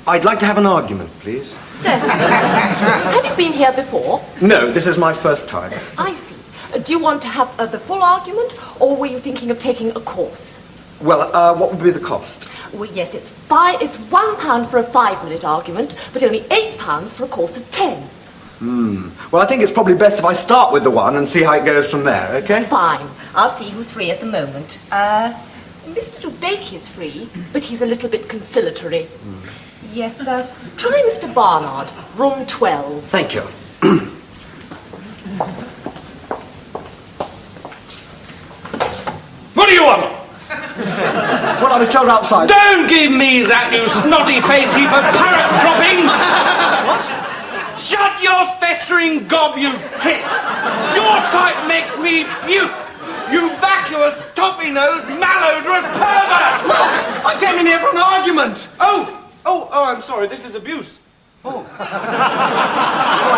I'd like to have an argument, please. Certainly, sir. Have you been here before? No, this is my first time. I see. Do you want to have the full argument, or were you thinking of taking a course? Well, what would be the cost? Well, yes, it's £1 for a 5-minute argument, but only £8 for a course of 10. Well, I think it's probably best if I start with the one and see how it goes from there, okay? Fine. I'll see who's free at the moment. Mr. Dubake is free, but he's a little bit conciliatory. Yes, sir. Try Mr. Barnard, room 12. Thank you. What do you want? Well, I was told outside... Don't give me that, you snotty-faced heap of parrot droppings! What? Shut your festering gob, you tit! Your type makes me puke! You vacuous, toffee-nosed, malodorous pervert! Look! I came in here for an argument! Oh, I'm sorry, this is abuse. Oh, I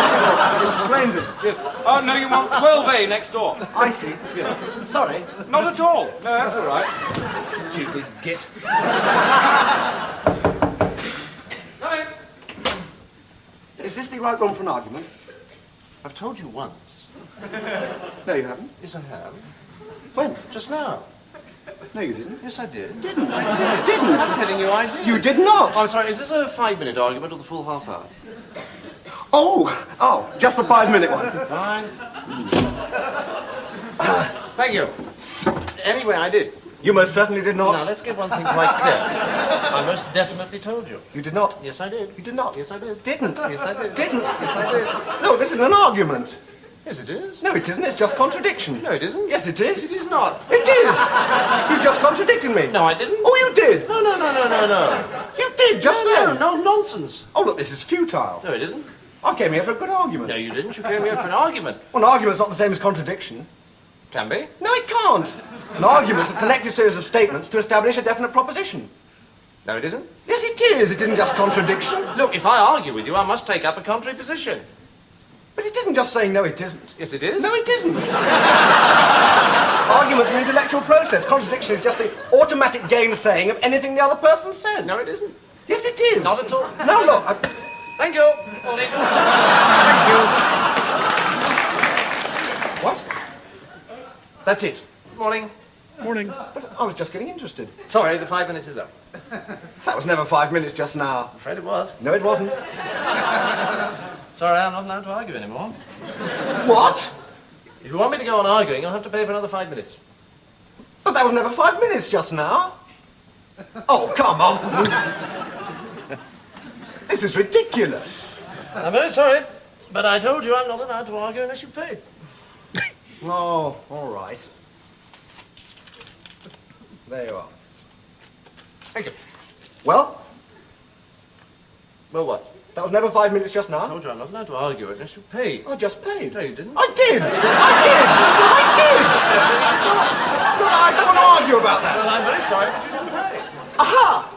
see. Well, that explains it. Yes. Oh, no, you want 12A next door. I see. Yeah. Sorry. Not at all. No, that's all right. Stupid git. Hi. Is this the right room for an argument? I've told you once. No, you haven't. Yes, I have. When? Just now. No, you didn't. Yes, I did. Didn't. I didn't. I'm telling you I did. You did not. Oh, I'm sorry, is this a 5-minute argument or the full half hour? Oh, just the 5-minute one. Fine. Thank you. Anyway, I did. You most certainly did not. Now, let's get one thing quite clear. I most definitely told you. You did not. Yes, I did. You did not. Yes, I did. Didn't. Yes, I did. Didn't. Yes, I did. No, this isn't an argument. Yes, it is. No, it isn't. It's just contradiction. No, it isn't. Yes, it is. It is not. It is. You just contradicted me. No, I didn't. Oh, you did. No. You did just then. No nonsense. Oh, look, this is futile. No, it isn't. I came here for a good argument. No, you didn't. You came here for an argument. Well, an argument's not the same as contradiction. Can be. No, it can't. An argument's a connected series of statements to establish a definite proposition. No, it isn't. Yes, it is. It isn't just contradiction. Look, if I argue with you, I must take up a contrary position. But it isn't just saying no, it isn't. Yes, it is. No, it isn't. Argument's an intellectual process. Contradiction is just the automatic gainsaying of anything the other person says. No, it isn't. Yes, it is. Not at all. No, look. Thank you. Morning. Thank you. What? That's it. Morning. Morning. But I was just getting interested. Sorry, the 5 minutes is up. That was never 5 minutes just now. I'm afraid it was. No, it wasn't. Sorry, I'm not allowed to argue anymore. What? If you want me to go on arguing, you'll have to pay for another 5 minutes. But that was never 5 minutes just now. Oh, come on. This is ridiculous. I'm very sorry, but I told you I'm not allowed to argue unless you pay. Oh, all right. There you are. Thank you. Well, Well, what? that was never 5 minutes just I now. told you I'm not allowed to argue unless you pay. I just paid. No, you didn't. I did. I did. Look, I don't want to argue about that. Well, I'm very sorry, but you didn't pay. Aha!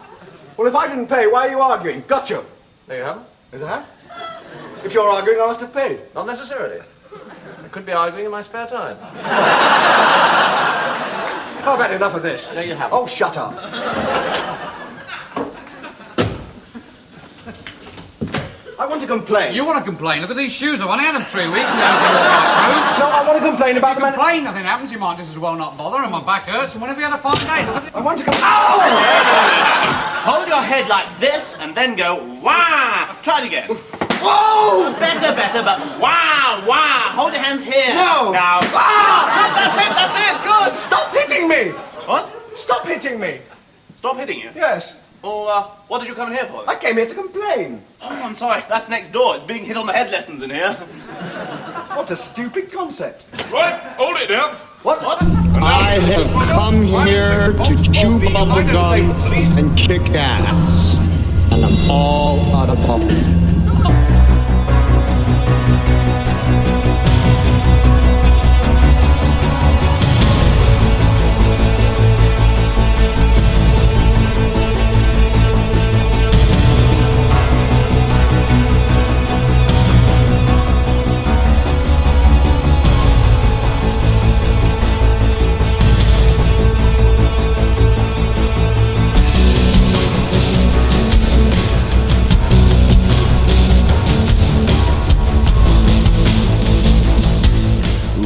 Well, if I didn't pay, why are you arguing? Gotcha. There you have it. Is that? If you're arguing, I must have paid. Not necessarily. I could be arguing in my spare time. I've had enough of this. No, you haven't. Oh, shut up. I want to complain. You want to complain? Look at these shoes. I've only had them 3 weeks now. They walk right through. No, I want to complain about the man... Complain, nothing happens. You might just as well not bother, and my back hurts. And whenever you had a fine day, look at I want to complain... Hold your head like this and then go, wah! Try it again. Whoa! Better, but wah, wah! Hold your hands here. No! Now. Ah! That's it, good! Stop hitting me! What? Stop hitting me! Stop hitting you? Yes. Well, what did you come in here for? I came here to complain. Oh, I'm sorry, that's next door. It's being hit on the head lessons in here. What a stupid concept. Right, hold it now. What? I have come here to chew bubble gum and kick ass. And I'm all out of bubble.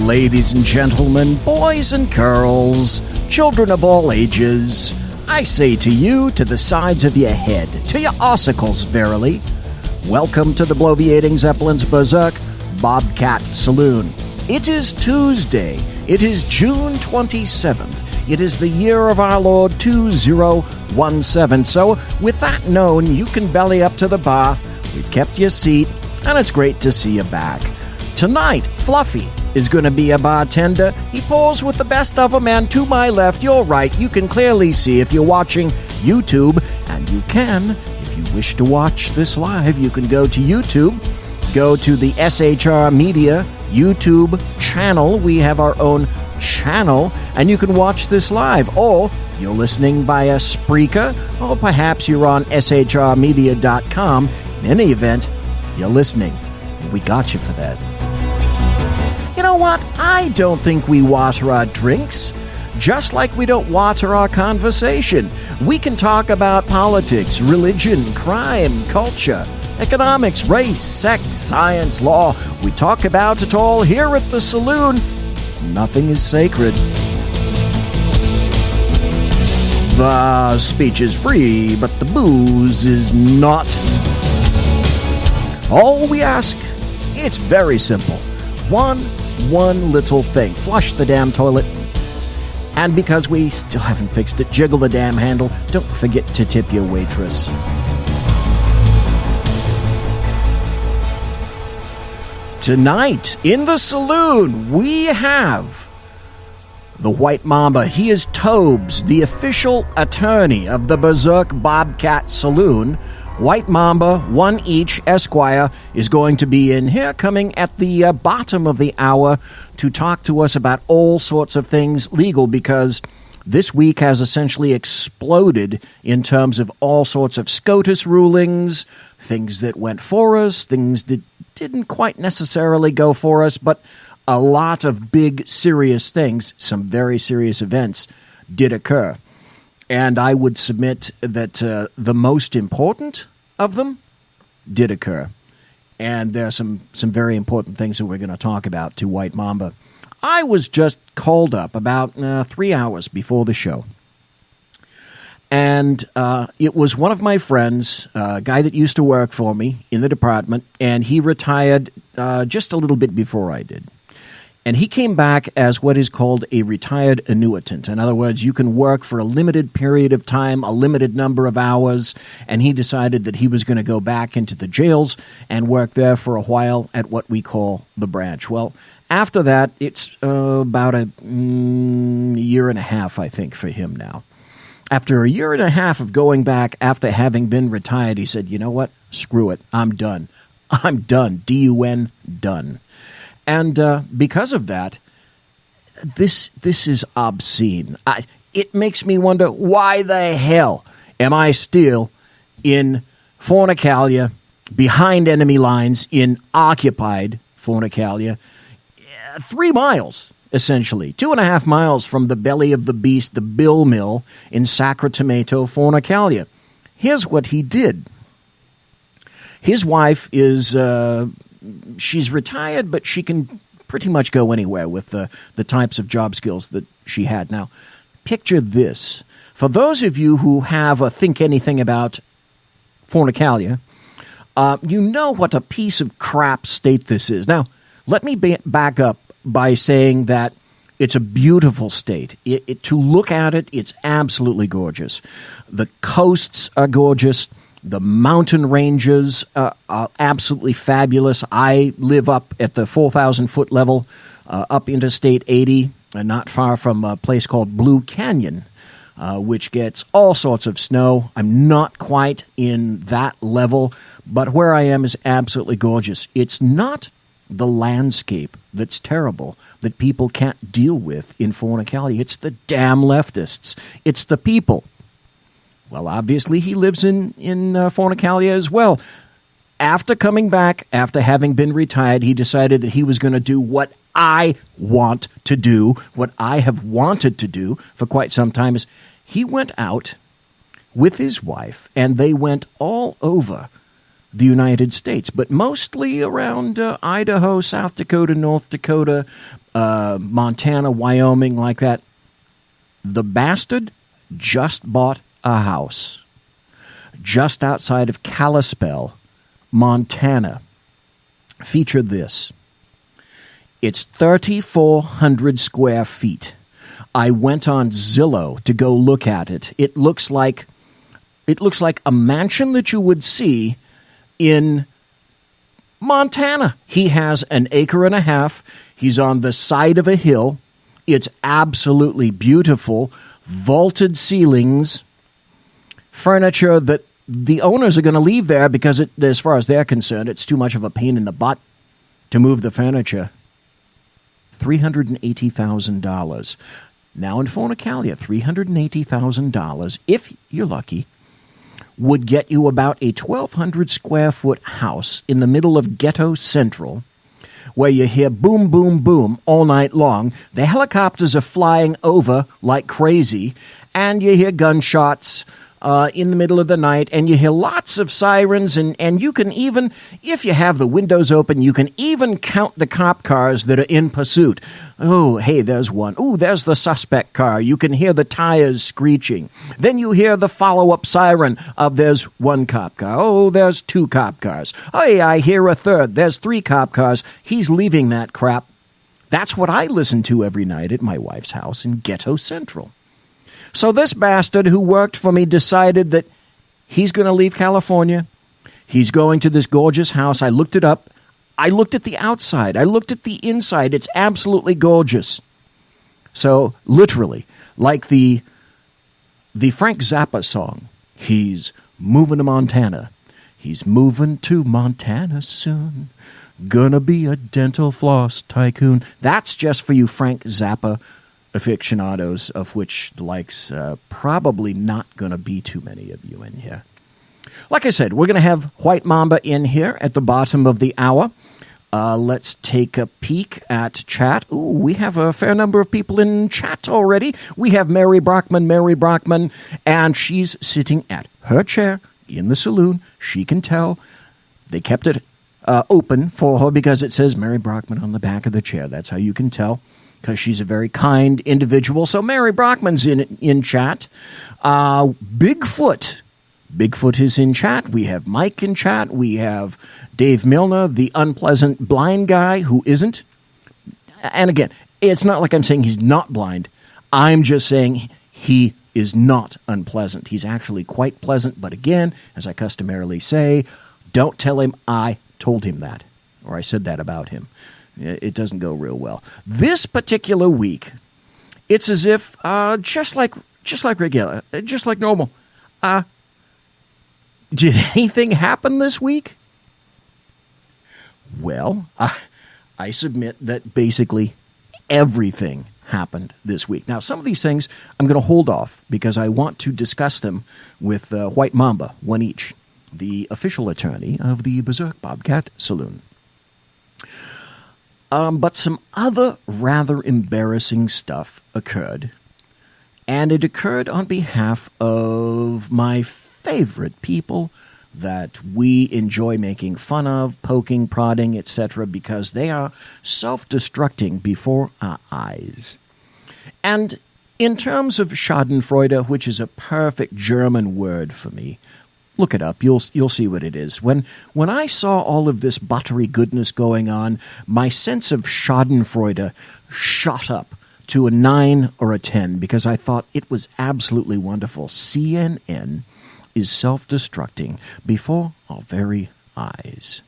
Ladies and gentlemen, boys and girls, children of all ages, I say to you, to the sides of your head, to your ossicles, verily, welcome to the bloviating Zeppelin's Berserk Bobcat Saloon. It is Tuesday. It is June 27th. It is the year of our Lord 2017. So, with that known, you can belly up to the bar. We've kept your seat, and it's great to see you back. Tonight, Fluffy is going to be a bartender. He pours with the best of them, and to my left, you're right, you can clearly see if you're watching YouTube, and you can, if you wish to watch this live, you can go to YouTube, go to the SHR Media YouTube channel. We have our own channel, and you can watch this live, or you're listening via Spreaker, or perhaps you're on shrmedia.com. In any event, you're listening. We got you for that. You know what? I don't think we water our drinks, just like we don't water our conversation. We can talk about politics, religion, crime, culture, economics, race, sex, science, law. We talk about it all here at the saloon. Nothing is sacred. The speech is free, but the booze is not. All we ask, it's very simple. One little thing. Flush the damn toilet. And because we still haven't fixed it, jiggle the damn handle. Don't forget to tip your waitress. Tonight, in the saloon, we have the White Mamba. He is TOABBS, the official attorney of the Berserk Bobcat Saloon. White Mamba, one each, Esquire, is going to be in here, coming at the bottom of the hour to talk to us about all sorts of things legal, because this week has essentially exploded in terms of all sorts of SCOTUS rulings, things that went for us, things that didn't quite necessarily go for us, but a lot of big, serious things, some very serious events, did occur. And I would submit that the most important of them did occur. And there are some very important things that we're going to talk about to White Mamba. I was just called up about 3 hours before the show. And it was one of my friends, a guy that used to work for me in the department, and he retired just a little bit before I did. And he came back as what is called a retired annuitant. In other words, you can work for a limited period of time, a limited number of hours, and he decided that he was going to go back into the jails and work there for a while at what we call the branch. Well, after that, it's about a year and a half, I think, for him now. After a year and a half of going back after having been retired, he said, you know what? Screw it. I'm done. I'm done. D-U-N, done. And because of that, this is obscene. It makes me wonder, why the hell am I still in Fornicalia, behind enemy lines, in occupied Fornicalia, 3 miles, essentially, 2.5 miles from the belly of the beast, the Bill Mill in Sacramento, Fornicalia. Here's what he did. His wife is... she's retired, but she can pretty much go anywhere with the types of job skills that she had. Now, picture this. For those of you who have a think anything about Fornicalia, you know what a piece of crap state this is. Now, let me back up by saying that it's a beautiful state. To look at it, it's absolutely gorgeous. The coasts are gorgeous. The mountain ranges are absolutely fabulous. I live up at the 4,000-foot level, up Interstate 80, not far from a place called Blue Canyon, which gets all sorts of snow. I'm not quite in that level, but where I am is absolutely gorgeous. It's not the landscape that's terrible, that people can't deal with in Fornicalia. It's the damn leftists. It's the people. Well, obviously, he lives in Fornicalia as well. After coming back, after having been retired, he decided that he was going to do what I want to do, what I have wanted to do for quite some time. Is he went out with his wife, and they went all over the United States, but mostly around Idaho, South Dakota, North Dakota, Montana, Wyoming, like that. The bastard just bought a house just outside of Kalispell, Montana. Feature this. It's 3,400 square feet. I went on Zillow to go look at it. It looks like a mansion that you would see in Montana. He has an acre and a half. He's on the side of a hill. It's absolutely beautiful. Vaulted ceilings. Furniture that the owners are going to leave there because, as far as they're concerned, it's too much of a pain in the butt to move the furniture. $380,000. Now in Fornicalia, $380,000, if you're lucky, would get you about a 1,200 square foot house in the middle of Ghetto Central, where you hear boom, boom, boom all night long. The helicopters are flying over like crazy, and you hear gunshots in the middle of the night, and you hear lots of sirens, and you can even, if you have the windows open, you can even count the cop cars that are in pursuit. Oh, hey, there's one. Oh, there's the suspect car. You can hear the tires screeching. Then you hear the follow-up siren of there's one cop car. Oh, there's two cop cars. Hey, I hear a third. There's three cop cars. He's leaving that crap. That's what I listen to every night at my wife's house in Ghetto Central. So this bastard who worked for me decided that he's going to leave California. He's going to this gorgeous house. I looked it up. I looked at the outside. I looked at the inside. It's absolutely gorgeous. So literally, like the Frank Zappa song, he's moving to Montana. He's moving to Montana soon. Gonna be a dental floss tycoon. That's just for you Frank Zappa aficionados, of which the likes probably not going to be too many of you in here. Like I said, we're going to have White Mamba in here at the bottom of the hour. Let's take a peek at chat. Ooh, we have a fair number of people in chat already. We have Mary Brockman, and she's sitting at her chair in the saloon. She can tell. They kept it open for her because it says Mary Brockman on the back of the chair. That's how you can tell, because she's a very kind individual. So Mary Brockman's in chat. Bigfoot is in chat. We have Mike in chat. We have Dave Milner, the unpleasant blind guy who isn't. And again, it's not like I'm saying he's not blind. I'm just saying he is not unpleasant. He's actually quite pleasant. But again, as I customarily say, don't tell him I told him that, or I said that about him. It doesn't go real well. This particular week, it's as if just like normal. Did anything happen this week? Well, I submit that basically everything happened this week. Now, some of these things I'm going to hold off because I want to discuss them with White Mamba, one each, the official attorney of the Berserk Bobcat Saloon. But some other rather embarrassing stuff occurred, and it occurred on behalf of my favorite people that we enjoy making fun of, poking, prodding, etc., because they are self-destructing before our eyes. And in terms of Schadenfreude, which is a perfect German word for me, look it up. You'll see what it is. When I saw all of this buttery goodness going on, my sense of Schadenfreude shot up to a 9 or a 10 because I thought it was absolutely wonderful. CNN is self-destructing before our very eyes.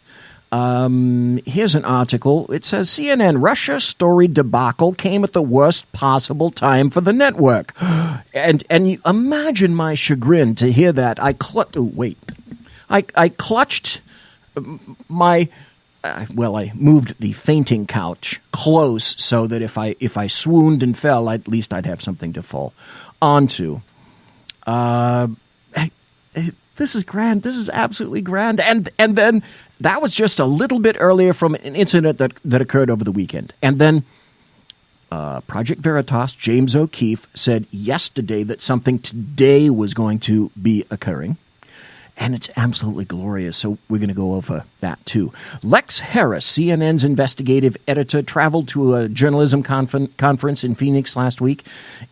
Here's an article. It says, CNN Russia story debacle came at the worst possible time for the network. And you imagine my chagrin to hear that. I clutched my... I moved the fainting couch close so that if I swooned and fell, at least I'd have something to fall onto. This is grand. This is absolutely grand. And then that was just a little bit earlier from an incident that occurred over the weekend. And then Project Veritas, James O'Keefe, said yesterday that something today was going to be occurring. And it's absolutely glorious, so we're going to go over that too. Lex Harris, CNN's investigative editor, traveled to a journalism conference in Phoenix last week.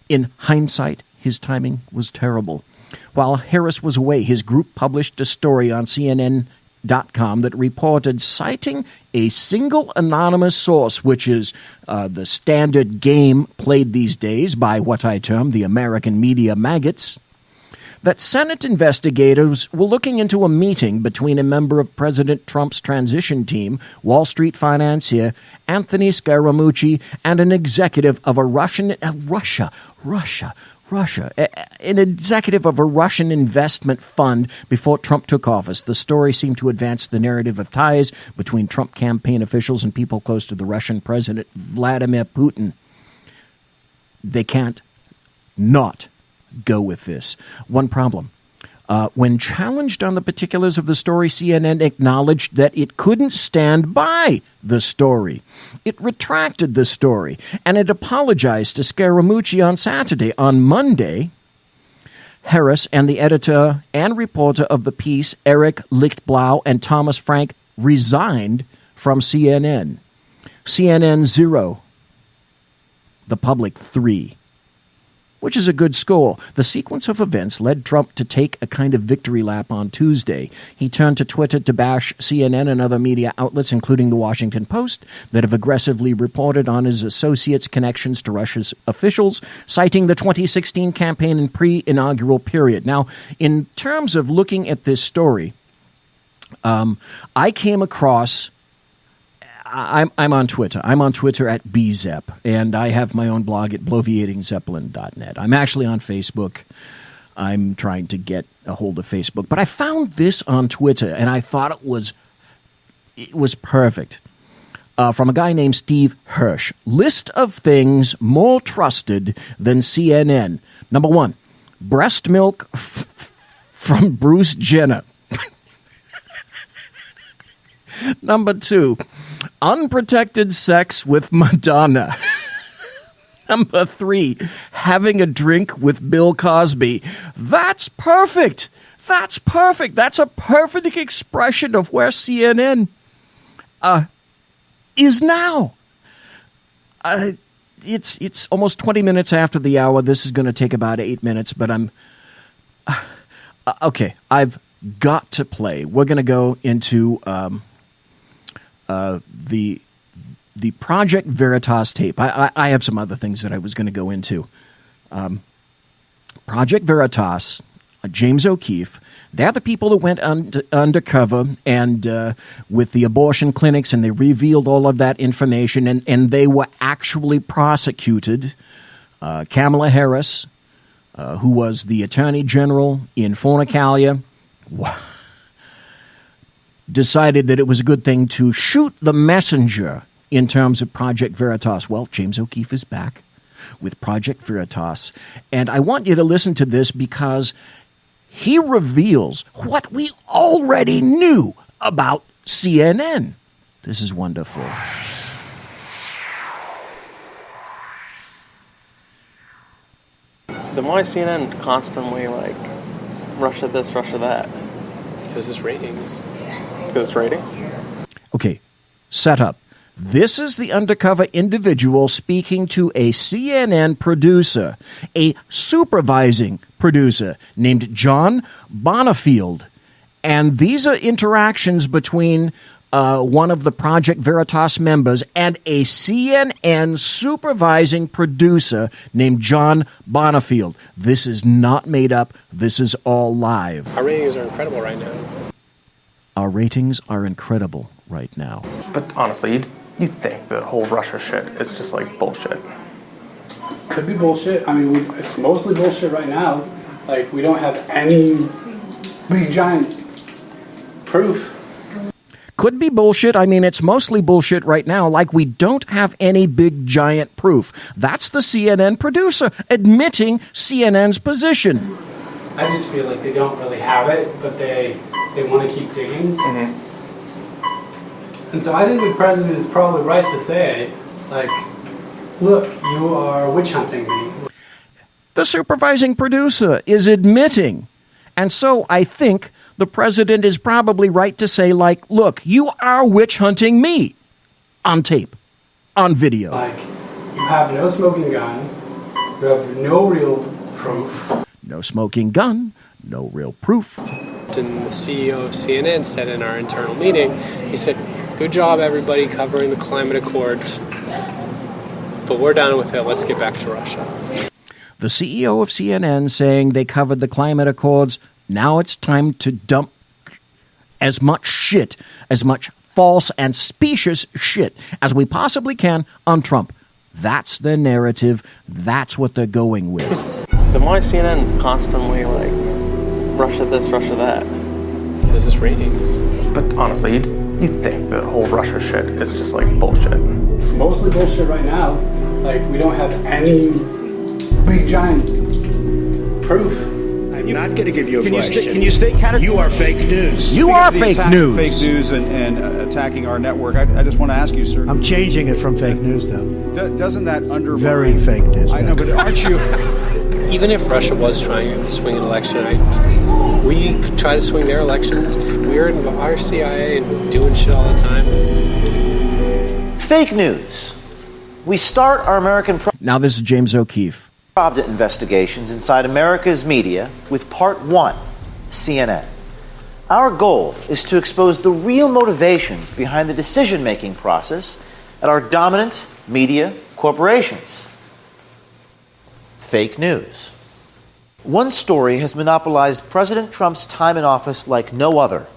In hindsight, his timing was terrible. While Harris was away, his group published a story on CNN.com that reported citing a single anonymous source, which is the standard game played these days by what I term the American media maggots, that Senate investigators were looking into a meeting between a member of President Trump's transition team, Wall Street financier Anthony Scaramucci, and an executive of an executive of a Russian investment fund before Trump took office. The story seemed to advance the narrative of ties between Trump campaign officials and people close to the Russian President Vladimir Putin. They can't not go with this. One problem. When challenged on the particulars of the story, CNN acknowledged that it couldn't stand by the story. It retracted the story, and it apologized to Scaramucci on Saturday. On Monday, Harris and the editor and reporter of the piece, Eric Lichtblau and Thomas Frank, resigned from CNN. CNN 0, the public 3. Which is a good score. The sequence of events led Trump to take a kind of victory lap on Tuesday. He turned to Twitter to bash CNN and other media outlets, including the Washington Post, that have aggressively reported on his associates' connections to Russia's officials, citing the 2016 campaign and pre-inaugural period. Now, in terms of looking at this story, I came across... I'm on Twitter. I'm on Twitter at BZEP, and I have my own blog at bloviatingzeppelin.net. I'm actually on Facebook. I'm trying to get a hold of Facebook. But I found this on Twitter, and I thought it was perfect. From a guy named Steve Hirsch. List of things more trusted than CNN. Number 1, breast milk from Bruce Jenner. Number 2, unprotected sex with Madonna. Number 3, having a drink with Bill Cosby. That's perfect. That's perfect. That's a perfect expression of where CNN is now. It's almost 20 minutes after the hour. This is going to take about 8 minutes, but I'm... okay, I've got to play. We're going to go into... the Project Veritas tape. I have some other things that I was going to go into. Project Veritas, James O'Keefe, they're the people that went undercover and with the abortion clinics, and they revealed all of that information, and they were actually prosecuted. Kamala Harris, who was the Attorney General in Fornicalia, decided that it was a good thing to shoot the messenger in terms of Project Veritas. Well, James O'Keefe is back with Project Veritas, and I want you to listen to this because he reveals what we already knew about CNN. This is wonderful. Then why is CNN constantly like Russia this, Russia that? Because it's ratings. Because it's ratings? Okay, set up. This is the undercover individual speaking to a CNN producer, a supervising producer named John Bonifield. And these are interactions between one of the Project Veritas members and a CNN supervising producer named John Bonifield. This is not made up. This is all live. Our ratings are incredible right now. Our ratings are incredible right now. But honestly, you think the whole Russia shit is just like bullshit. Could be bullshit. I mean, it's mostly bullshit right now. Like, we don't have any big giant proof. Could be bullshit. I mean, it's mostly bullshit right now, like we don't have any big giant proof. That's the CNN producer admitting CNN's position. I just feel like they don't really have it, but they want to keep digging. Mm-hmm. And so I think the president is probably right to say, like, look, you are witch hunting me. The supervising producer is admitting And so I think the president is probably right to say, like, look, you are witch hunting me on tape, on video. Like, you have no smoking gun, you have no real proof. No smoking gun, no real proof. And the CEO of CNN said in our internal meeting, he said, good job, everybody, covering the climate accords, but we're done with it. Let's get back to Russia. The CEO of CNN saying they covered the climate accords. Now it's time to dump as much shit, as much false and specious shit as we possibly can on Trump. That's their narrative. That's what they're going with. Then why is CNN constantly like, Russia this, Russia that? Because it's ratings. But honestly, you think the whole Russia shit is just like bullshit. It's mostly bullshit right now. Like, we don't have any big giant proof. I'm not going to give you a question. Can you state categorically? You are fake news. You are fake news. Fake news and attacking our network. I just want to ask you, sir. I'm changing it from fake news, though. Doesn't that undermine... Very fake news. I know, but aren't you... Even if Russia was trying to swing an election, we try to swing their elections. We're in our CIA and doing shit all the time. Fake news. We start our American Now this is James O'Keefe. Pravda investigations inside America's media with Part 1, CNN. Our goal is to expose the real motivations behind the decision-making process at our dominant media corporations. Fake news. One story has monopolized President Trump's time in office like no other,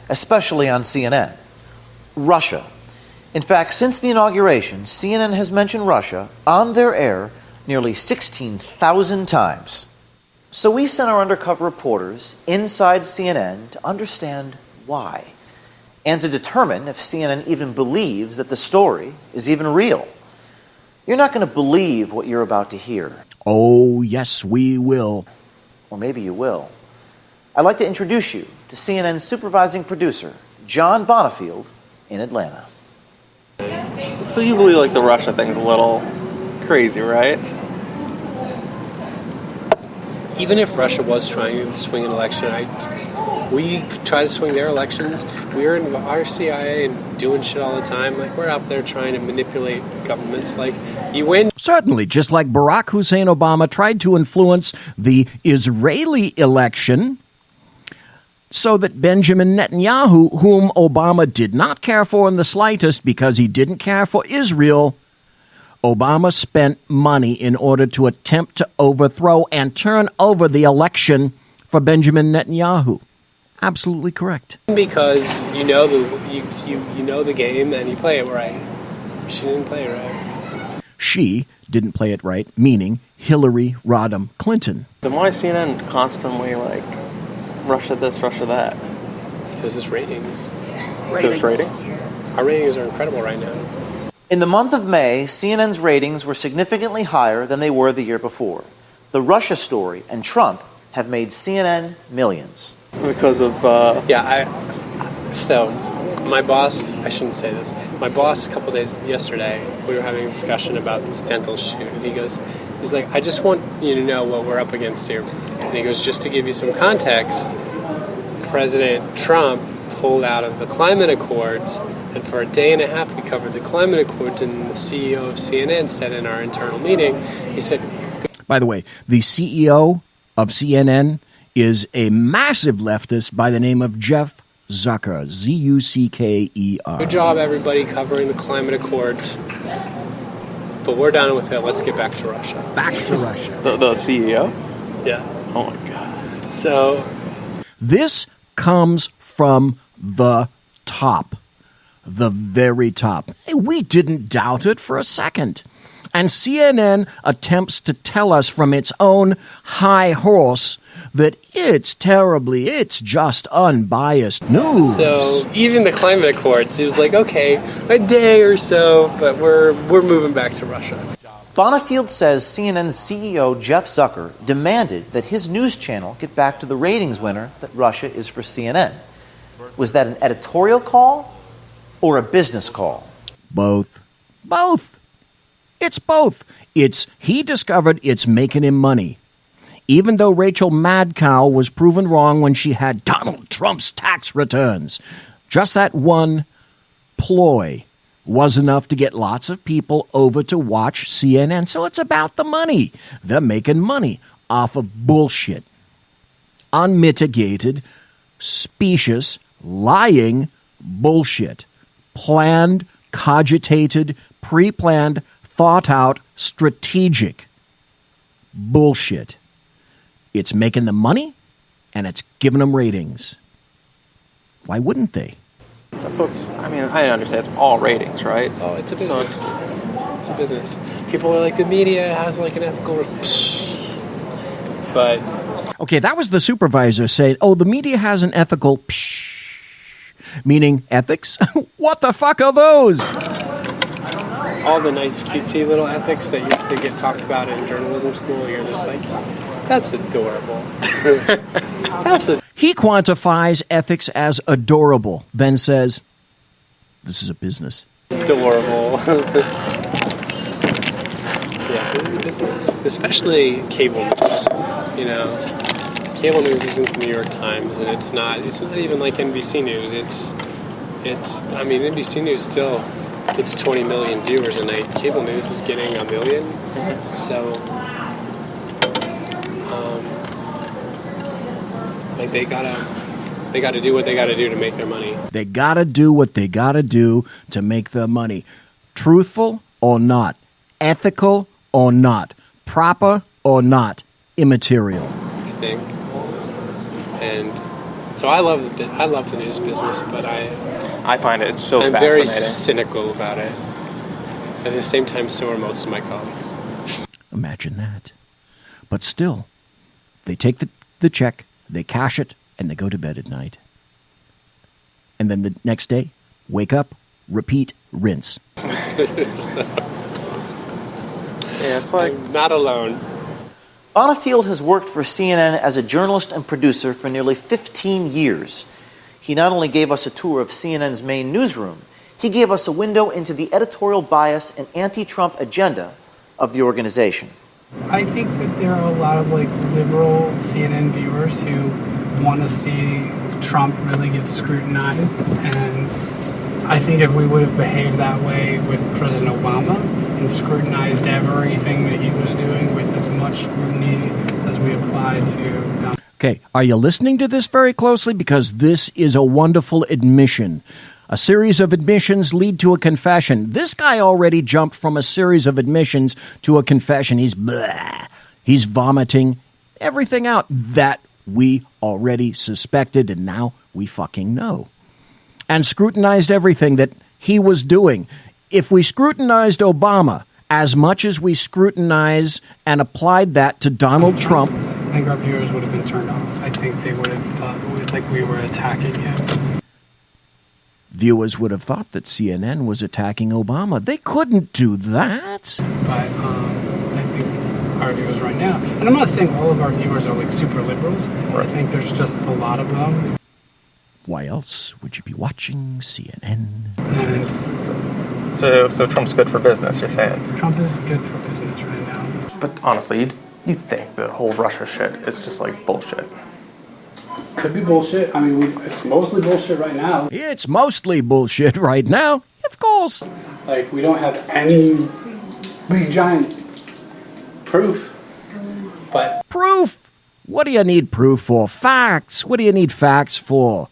especially on CNN. Russia. In fact, since the inauguration, CNN has mentioned Russia on their air nearly 16,000 times. So we sent our undercover reporters inside CNN to understand why, and to determine if CNN even believes that the story is even real. You're not going to believe what you're about to hear. Oh, yes, we will. Or maybe you will. I'd like to introduce you to CNN's supervising producer, John Bonifield, in Atlanta. So you believe like the Russia thing's a little crazy, right? Even if Russia was trying to swing an election, we try to swing their elections. We're in our CIA and doing shit all the time. Like, we're out there trying to manipulate governments. Like, you win. Certainly, just like Barack Hussein Obama tried to influence the Israeli election so that Benjamin Netanyahu, whom Obama did not care for in the slightest because he didn't care for Israel, Obama spent money in order to attempt to overthrow and turn over the election for Benjamin Netanyahu. Absolutely correct. Because you know the game and you play it right. She didn't play it right. She didn't play it right, meaning Hillary Rodham Clinton. Then why is CNN constantly like, Russia this, Russia that? Because it's ratings. Because ratings? Our ratings are incredible right now. In the month of May, CNN's ratings were significantly higher than they were the year before. The Russia story and Trump have made CNN millions. Because of... So, my boss, I shouldn't say this, my boss a couple days yesterday, we were having a discussion about this dental shoot, and he's like, I just want you to know what we're up against here. And he goes, just to give you some context, President Trump pulled out of the climate accords, and for a day and a half we covered the climate accords, and the CEO of CNN said in our internal meeting, he said... By the way, the CEO of CNN is a massive leftist by the name of Jeff Zucker, Z-U-C-K-E-R. Good job, everybody, covering the climate accords, but we're done with it. Let's get back to Russia. Back to Russia. The CEO? Yeah. Oh, my God. So... This comes from the top. The very top. We didn't doubt it for a second. And CNN attempts to tell us from its own high horse that it's just unbiased news. So even the climate accords, it was like, okay, a day or so, but we're moving back to Russia. Bonifield says CNN's CEO Jeff Zucker demanded that his news channel get back to the ratings winner that Russia is for CNN. Was that an editorial call or a business call? Both. It's both. He discovered it's making him money. even though Rachel Madcow was proven wrong when she had Donald Trump's tax returns. Just that one ploy was enough to get lots of people over to watch CNN. So it's about the money. They're making money off of bullshit. Unmitigated, specious, lying bullshit. Planned, cogitated, pre-planned, thought out, strategic bullshit. It's making them money, and it's giving them ratings. Why wouldn't they? So it's, I mean, I understand it's all ratings, right? Oh, it's a business. It's a business. People are like, the media has like an ethical... But... Okay, that was the supervisor saying, oh, the media has an ethical... Meaning ethics? What the fuck are those? All the nice, cutesy little ethics that used to get talked about in journalism school, you're just like, that's adorable. He quantifies ethics as adorable, then says, this is a business. Adorable. Yeah, this is a business. Especially cable news, you know. Cable news isn't the New York Times, and it's not even like NBC News. I mean, NBC News still gets 20 million viewers a night. Cable news is getting 1 million. So, like they gotta do what they gotta do to make their money. They gotta do what they gotta do to make their money. Truthful or not, ethical or not, proper or not, immaterial. I think. And so I love the news business, but I find it so I'm fascinating. very cynical about it. At the same time, so are most of my colleagues. Imagine that. But still, they take the check, they cash it, and they go to bed at night. And then the next day, wake up, repeat, rinse. Yeah, it's like I'm not alone. Bonifield has worked for CNN as a journalist and producer for nearly 15 years. He not only gave us a tour of CNN's main newsroom, he gave us a window into the editorial bias and anti-Trump agenda of the organization. I think that there are a lot of liberal CNN viewers who want to see Trump really get scrutinized, and I think if we would have behaved that way with President Obama and scrutinized everything that he was doing with as much scrutiny as we applied to Donald. Okay, are you listening to this very closely? Because this is a wonderful admission. A series of admissions lead to a confession. This guy already jumped from a series of admissions to a confession. He's vomiting everything out that we already suspected, and now we fucking know. And scrutinized everything that he was doing. If we scrutinized Obama as much as we scrutinize and applied that to Donald Trump, I think our viewers would have been turned off. I think they would have thought like we were attacking him. Viewers would have thought that CNN was attacking Obama. They couldn't do that. But I think our viewers right now, and I'm not saying all of our viewers are super liberals. I think there's just a lot of them. Why else would you be watching CNN? So Trump's good for business, you're saying? Trump is good for business right now. But honestly, you think the whole Russia shit is just bullshit? Could be bullshit. I mean, it's mostly bullshit right now. It's mostly bullshit right now. Of course. We don't have any big giant proof. But proof? What do you need proof for? Facts. What do you need facts for?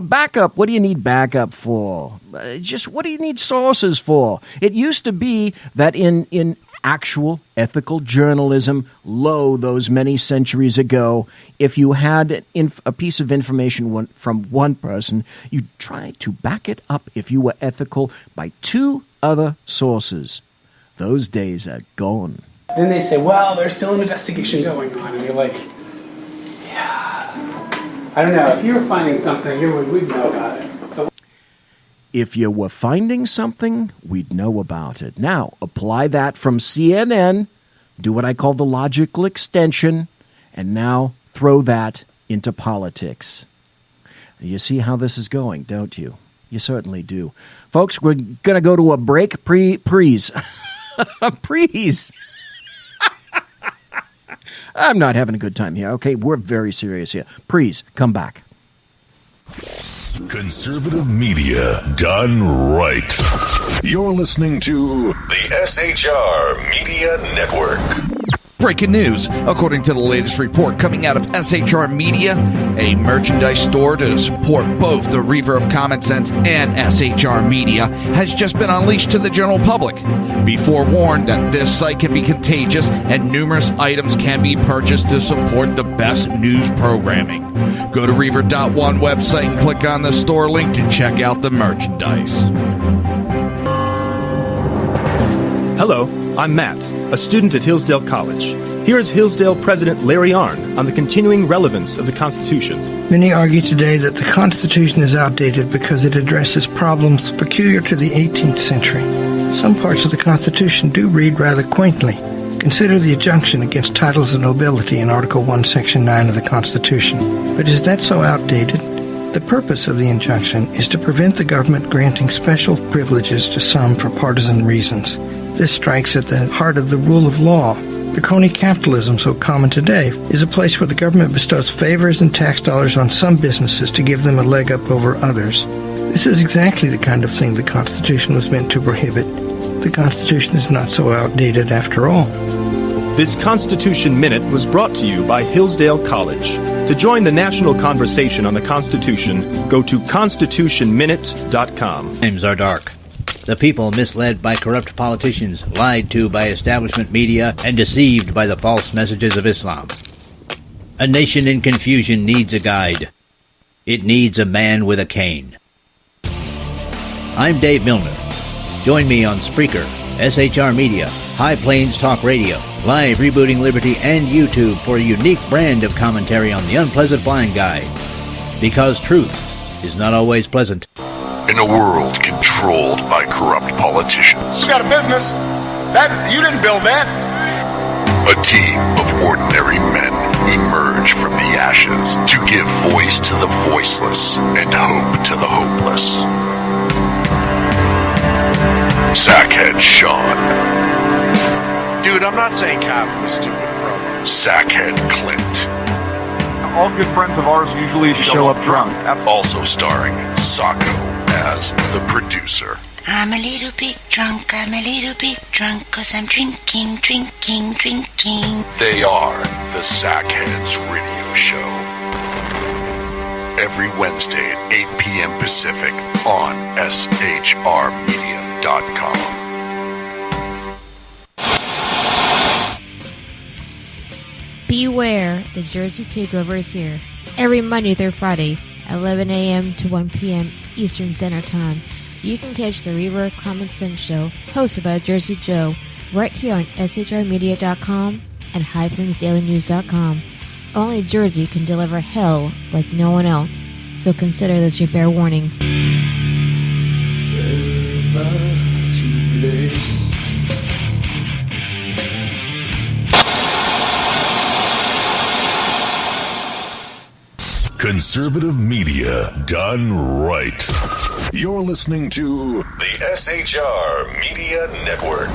Backup. What do you need backup for? Just what do you need sources for? It used to be that in actual ethical journalism, those many centuries ago, if you had a piece of information from one person, you tried to back it up if you were ethical by 2 other sources. Those days are gone. Then they say, well, there's still an investigation going on. And you're like, yeah. I don't know. If you were finding something, we'd know about it. If you were finding something, we'd know about it. Now, apply that from CNN, do what I call the logical extension, and now throw that into politics. You see how this is going, don't you? You certainly do. Folks, we're going to go to a break. Prees. I'm not having a good time here, okay? We're very serious here. Please, come back. Conservative media done right. You're listening to the SHR Media Network. Breaking news. According to the latest report coming out of SHR Media, a merchandise store to support both the Reaver of Common Sense and SHR Media has just been unleashed to the general public. Be forewarned that this site can be contagious and numerous items can be purchased to support the best news programming. Go to Reaver.one website and click on the store link to check out the merchandise. Hello, I'm Matt, a student at Hillsdale College. Here is Hillsdale President Larry Arnn on the continuing relevance of the Constitution. Many argue today that the Constitution is outdated because it addresses problems peculiar to the 18th century. Some parts of the Constitution do read rather quaintly. Consider the injunction against titles of nobility in Article 1, Section 9 of the Constitution. But is that so outdated? The purpose of the injunction is to prevent the government granting special privileges to some for partisan reasons. This strikes at the heart of the rule of law. The crony capitalism so common today is a place where the government bestows favors and tax dollars on some businesses to give them a leg up over others. This is exactly the kind of thing the Constitution was meant to prohibit. The Constitution is not so outdated after all. This Constitution Minute was brought to you by Hillsdale College. To join the national conversation on the Constitution, go to constitutionminute.com. Times are dark. The people misled by corrupt politicians, lied to by establishment media, and deceived by the false messages of Islam. A nation in confusion needs a guide. It needs a man with a cane. I'm Dave Milner. Join me on Spreaker, SHR Media, High Plains Talk Radio, Live Rebooting Liberty, and YouTube for a unique brand of commentary on the unpleasant blind guy. Because truth is not always pleasant. In a world controlled by corrupt politicians, You got a business. You didn't build that. a team of ordinary men emerge from the ashes to give voice to the voiceless and hope to the hopeless. Sackhead Sean. Dude, I'm not saying calf was stupid, bro. Sackhead Clint. All good friends of ours usually show up drunk. Also starring Sacco as the producer. I'm a little bit drunk, 'cause I'm drinking. They are the Sackheads Radio Show. Every Wednesday at 8 p.m. Pacific on SHRmedia.com. Beware, the Jersey Takeover is here. Every Monday through Friday, 11 a.m. to 1 p.m. Eastern Standard Time. You can catch the Reaver of Common Sense show, hosted by Jersey Joe, right here on SHRmedia.com and HighPlainsDailyNews.com. Only Jersey can deliver hell like no one else, so consider this your fair warning. Conservative media done right. You're listening to the SHR Media Network.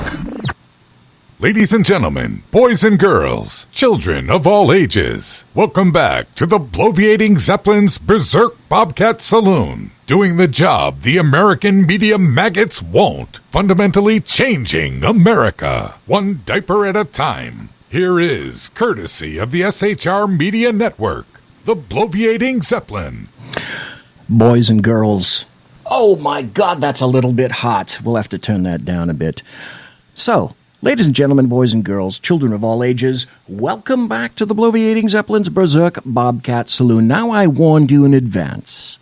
Ladies and gentlemen, boys and girls, children of all ages, welcome back to the bloviating Zeppelin's Berserk Bobcat Saloon. Doing the job the American media maggots won't. Fundamentally changing America, one diaper at a time. Here is, courtesy of the SHR Media Network, the bloviating Zeppelin. Boys and girls. Oh my God, that's a little bit hot. We'll have to turn that down a bit. So, ladies and gentlemen, boys and girls, children of all ages, welcome back to the bloviating Zeppelin's Berserk Bobcat Saloon. Now, I warned you in advance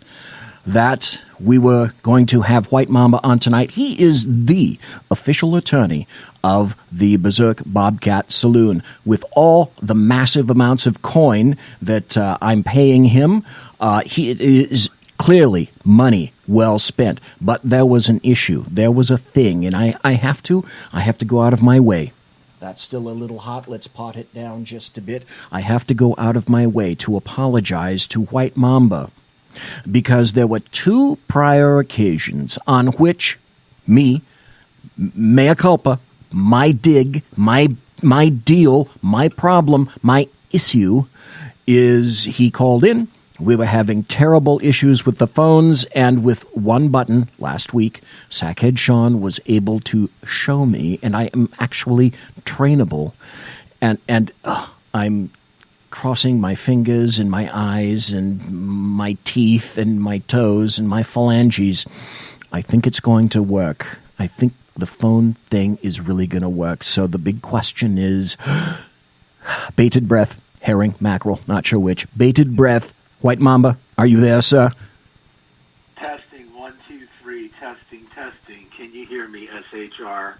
that we were going to have White Mamba on tonight. He is the official attorney of the Berserk Bobcat Saloon. With all the massive amounts of coin that I'm paying him, he is clearly money well spent. But there was an issue. There was a thing, and I have to go out of my way. That's still a little hot. Let's pot it down just a bit. I have to go out of my way to apologize to White Mamba, because there were two prior occasions on which me, mea culpa, my dig, my deal, my problem, my issue is he called in. We were having terrible issues with the phones, and with one button last week, Sackhead Sean was able to show me, and I am actually trainable, and I'm crossing my fingers and my eyes and my teeth and my toes and my phalanges. I think it's going to work. I think the phone thing is really going to work. So the big question is bated breath, herring, mackerel, not sure which. Bated breath, White Mamba, are you there, sir? Testing, 1, 2, 3, testing. Can you hear me, SHR?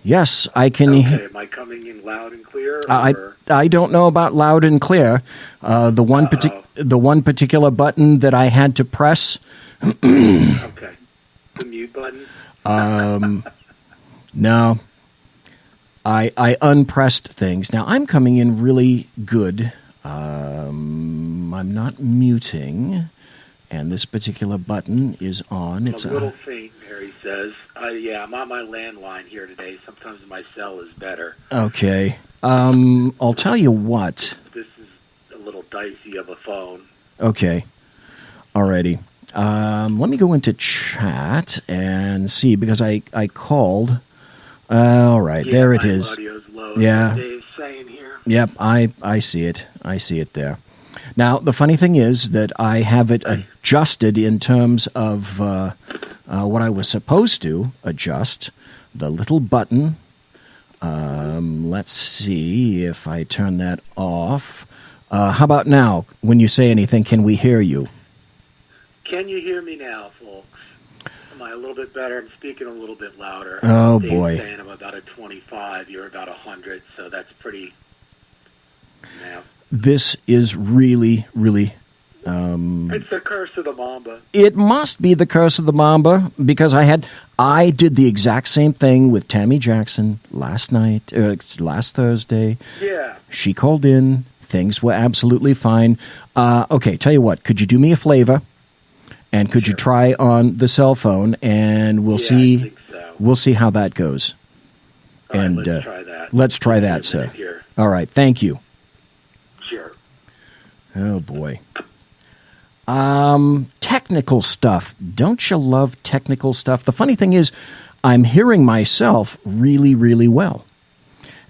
Yes, I can. Okay, am I coming in loud and clear? I don't know about loud and clear. The one particular button that I had to press. Okay, the mute button. No, I unpressed things. Now I'm coming in really good. I'm not muting, and this particular button is on. It's a little faint, Mary says. Yeah, I'm on my landline here today. Sometimes my cell is better. Okay. I'll tell you what. This is a little dicey of a phone. Okay. Alrighty. Let me go into chat and see, because I called. All right, yeah, there it is. Low, yeah. Dave's saying here. Yep, I see it. I see it there. Now, the funny thing is that I have it adjusted in terms of what I was supposed to adjust. The little button. Let's see if I turn that off. How about now? When you say anything, can we hear you? Can you hear me now, folks? Am I a little bit better? I'm speaking a little bit louder. Oh, Dave's boy. saying I'm about a 25. You're about 100, so that's pretty... Yeah. This is really, really... it's the curse of the Mamba. It must be the curse of the Mamba, because I did the exact same thing with Tammy Jackson last Thursday. Yeah. She called in. Things were absolutely fine. Okay, tell you what. Could you do me a favor? And could you try on the cell phone, and we'll see. I think so. We'll see how that goes. All right, and let's try that. Let's try that, sir. Here. All right. Thank you. Sure. Oh boy. Technical stuff. Don't you love technical stuff? The funny thing is, I'm hearing myself really, really well.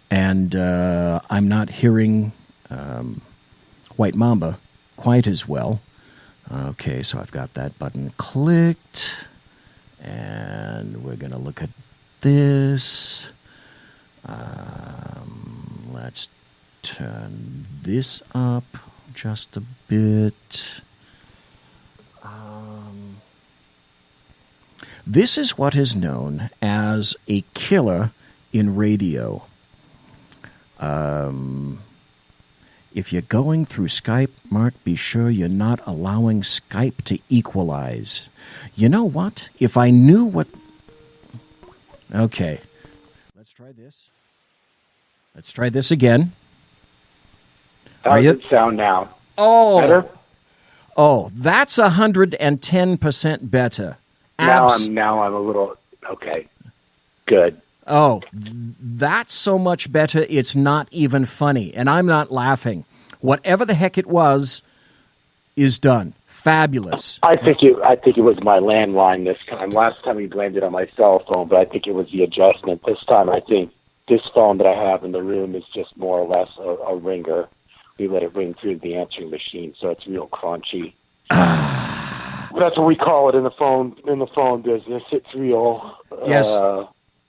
And I'm not hearing White Mamba quite as well. Okay, so I've got that button clicked. And we're going to look at this. Let's turn this up just a bit. This is what is known as a killer in radio. If you're going through Skype, Mark, be sure you're not allowing Skype to equalize. You know what? If I knew what... Okay. Let's try this. Let's try this again. How does it sound now? Oh. Better? Oh, that's 110% better. Now I'm a little... Okay. Good. Oh, that's so much better, it's not even funny. And I'm not laughing. Whatever the heck it was is done. Fabulous. I think it was my landline this time. Last time we blamed it on my cell phone, but I think it was the adjustment. This time I think this phone that I have in the room is just more or less a ringer. We let it ring through the answering machine, so it's real crunchy. That's what we call it in the phone business. It's real. Yes.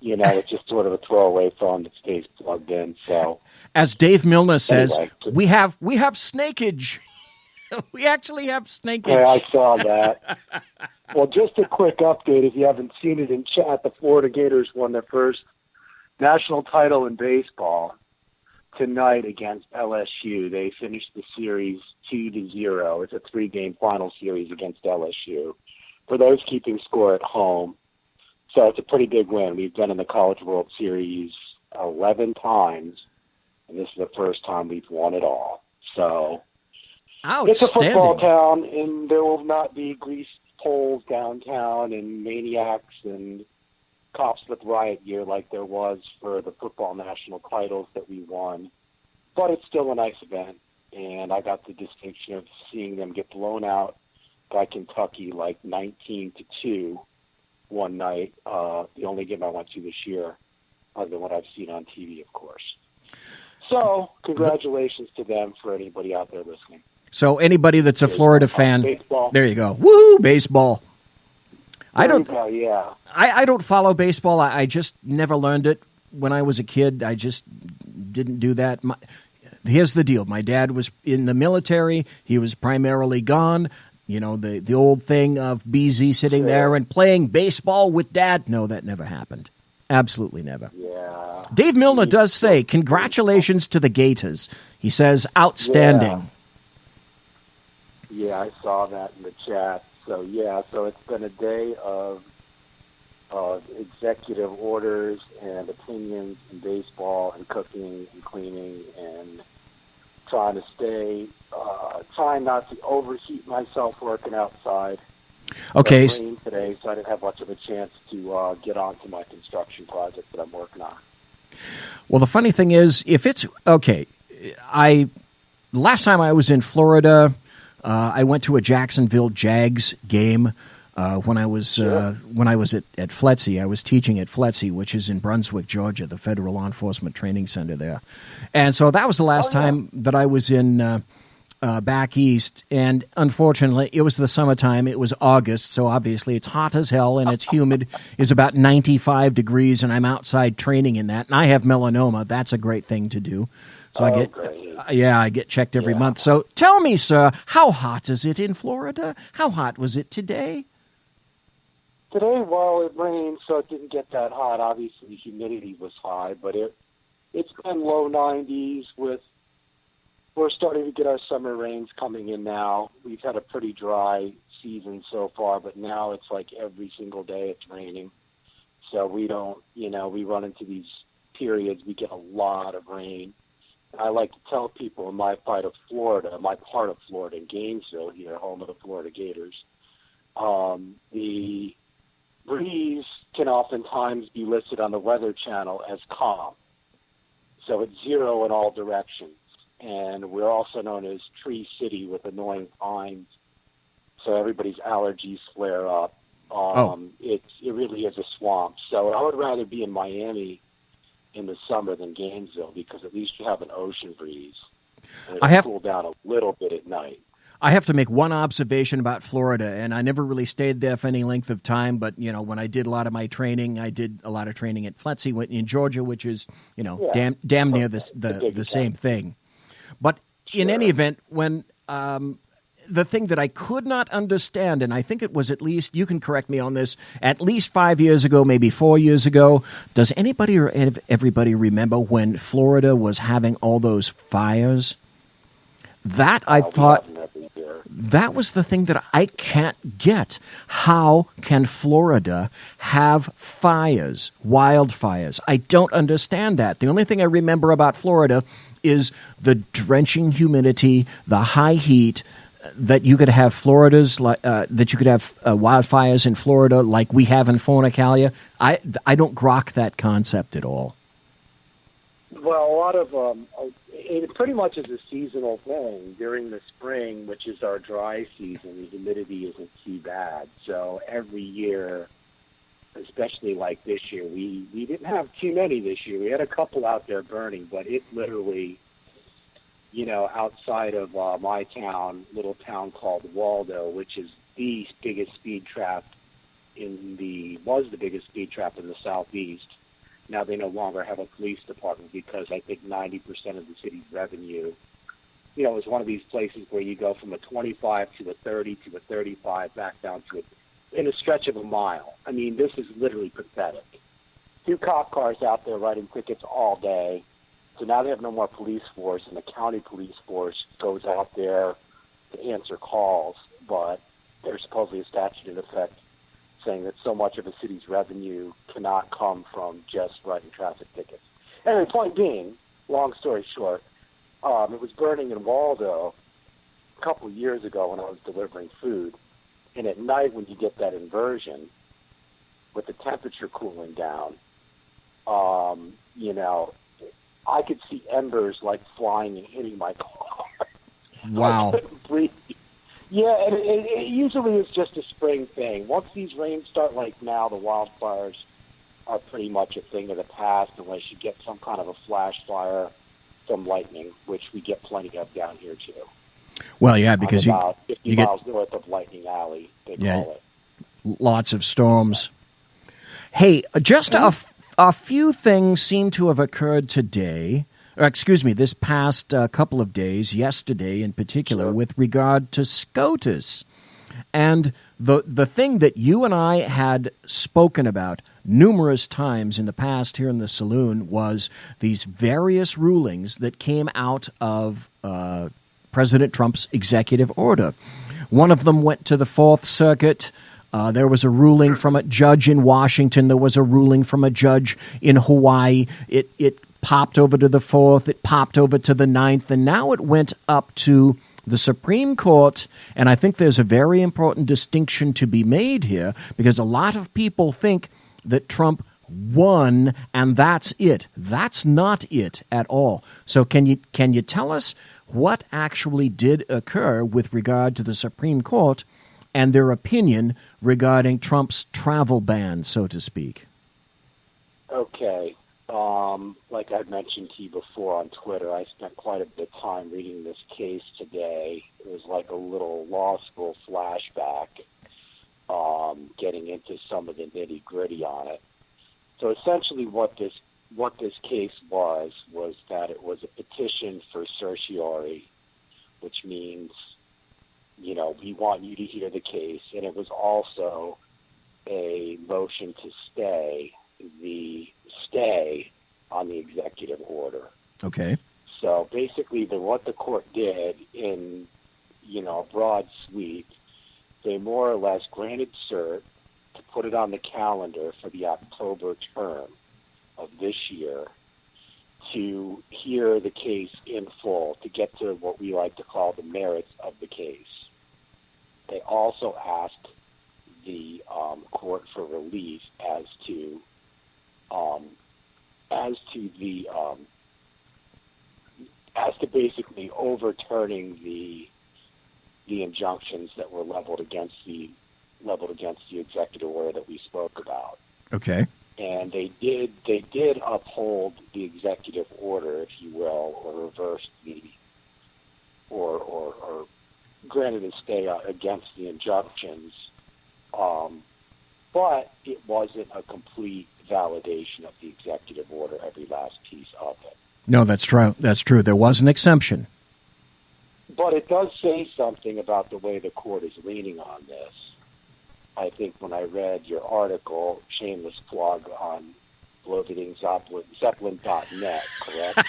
It's just sort of a throwaway phone that stays plugged in. So, as Dave Milner says, anyway, we have snakeage. We actually have snakeage. Yeah, I saw that. Well, just a quick update if you haven't seen it in chat. The Florida Gators won their first national title in baseball tonight against LSU. They finished the series 2-0. It's a 3-game final series against LSU. For those keeping score at home. So it's a pretty big win. We've been in the College World Series 11 times, and this is the first time we've won it all. So it's a football town, and there will not be greased poles downtown and maniacs and cops with riot gear like there was for the football national titles that we won. But it's still a nice event, and I got the distinction of seeing them get blown out by Kentucky like 19-2 one night. The only game I went to this year, other than what I've seen on TV, of course. So, congratulations to them for anybody out there listening. So anybody that's a Florida fan, baseball. There you go. Woo, baseball. I don't follow baseball. I just never learned it when I was a kid. I just didn't do that. Here's the deal. My dad was in the military. He was primarily gone. You know, the old thing of BZ sitting there and playing baseball with Dad. No, that never happened. Absolutely never. Yeah. Dave Milner does say, congratulations to the Gators. He says, outstanding. Yeah, I saw that in the chat. So, so it's been a day of executive orders and opinions in baseball and cooking and cleaning and trying to trying not to overheat myself working outside. Okay. It rained today, so I didn't have much of a chance to get on to my construction project that I'm working on. Well, the funny thing is, if it's okay, last time I was in Florida, I went to a Jacksonville Jags game when I was at FLETC. I was teaching at FLETC, which is in Brunswick, Georgia, the Federal Law Enforcement Training Center there. And so that was the last time that I was in back east. And unfortunately, it was the summertime. It was August, so obviously it's hot as hell and it's humid. It's about 95 degrees, and I'm outside training in that. And I have melanoma. That's a great thing to do. So I get checked every month. So tell me, sir, how hot is it in Florida? How hot was it today? Today, well, it rained, so it didn't get that hot. Obviously, the humidity was high, but it's been low 90s. We're starting to get our summer rains coming in now. We've had a pretty dry season so far, but now it's like every single day it's raining. So we don't, we run into these periods. We get a lot of rain. I like to tell people in my part of Florida, in Gainesville here, home of the Florida Gators, the breeze can oftentimes be listed on the Weather Channel as calm. So it's zero in all directions. And we're also known as Tree City with annoying pines. So everybody's allergies flare up. It really is a swamp. So I would rather be in Miami in the summer than Gainesville, because at least you have an ocean breeze. And it'll cool down a little bit at night. I have to make one observation about Florida, and I never really stayed there for any length of time, but, when I did a lot of my training, I did a lot of training at FLETC in Georgia, which is, damn near the same thing. But in any event, when the thing that I could not understand, and I think it was at least, you can correct me on this, at least 5 years ago, maybe 4 years ago, does anybody or everybody remember when Florida was having all those fires? That I thought, that was the thing that I can't get. How can Florida have fires, wildfires? I don't understand that. The only thing I remember about Florida is the drenching humidity, the high heat, that you could have wildfires in Florida like we have in Fornicalia. I don't grok that concept at all. Well, a lot of it pretty much is a seasonal thing. During the spring, which is our dry season, the humidity isn't too bad. So every year, especially like this year, we didn't have too many this year. We had a couple out there burning, but it literally, outside of my town, little town called Waldo, which is the biggest speed trap was the biggest speed trap in the southeast. Now they no longer have a police department because I think 90% of the city's revenue, is one of these places where you go from a 25 to a 30 to a 35 back down to in a stretch of a mile. I mean, this is literally pathetic. 2 cop cars out there writing tickets all day. So now they have no more police force, and the county police force goes out there to answer calls, but there's supposedly a statute in effect saying that so much of a city's revenue cannot come from just writing traffic tickets. Anyway, point being, long story short, it was burning in Waldo a couple of years ago when I was delivering food. And at night when you get that inversion, with the temperature cooling down, I could see embers like flying and hitting my car. Wow. I couldn't breathe. Yeah, and it usually is just a spring thing. Once these rains start like now, the wildfires are pretty much a thing of the past unless you get some kind of a flash fire from lightning, which we get plenty of down here too. Well, yeah, because about 50 you get miles north of Lightning Alley, they call it. lots of storms. Hey, just a few things seem to have occurred today. This past couple of days, yesterday in particular, with regard to SCOTUS. And the thing that you and I had spoken about numerous times in the past here in the saloon was these various rulings that came out of President Trump's executive order. One of them went to the Fourth Circuit. There was a ruling from a judge in Washington. There was a ruling from a judge in Hawaii. It popped over to the Fourth. It popped over to the Ninth. And now it went up to the Supreme Court. And I think there's a very important distinction to be made here because a lot of people think that Trump won and that's it. That's not it at all. So can you tell us what actually did occur with regard to the Supreme Court and their opinion regarding Trump's travel ban, so to speak? Okay. Like I mentioned to you before on Twitter, I spent quite a bit of time reading this case today. It was like a little law school flashback, getting into some of the nitty-gritty on it. So essentially what this case was that it was a petition for certiorari, which means, we want you to hear the case, and it was also a motion to stay on the executive order. Okay. So basically, what the court did in, a broad sweep, they more or less granted cert to put it on the calendar for the October term of this year to hear the case in full, to get to what we like to call the merits of the case. They also asked the court for relief as to basically overturning the injunctions that were leveled against the executive order that we spoke about. Okay. And they did uphold the executive order, if you will, or reversed or granted a stay against the injunctions. But it wasn't a complete validation of the executive order, every last piece of it. No, that's true. That's true. There was an exemption. But it does say something about the way the court is leaning on this. I think when I read your article, shameless plug on bloviatingzeppelin.net, correct?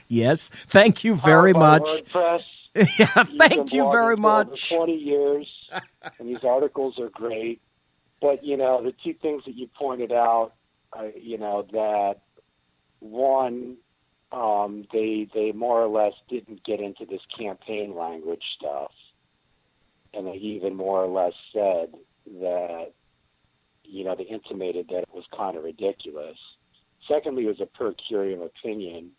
Yes. Thank you very much. WordPress. Yeah, thank you very much. For 20 years, and these articles are great. But, the two things that you pointed out, that one, they more or less didn't get into this campaign language stuff. And they even more or less said that, they intimated that it was kind of ridiculous. Secondly, it was a per curiam opinion,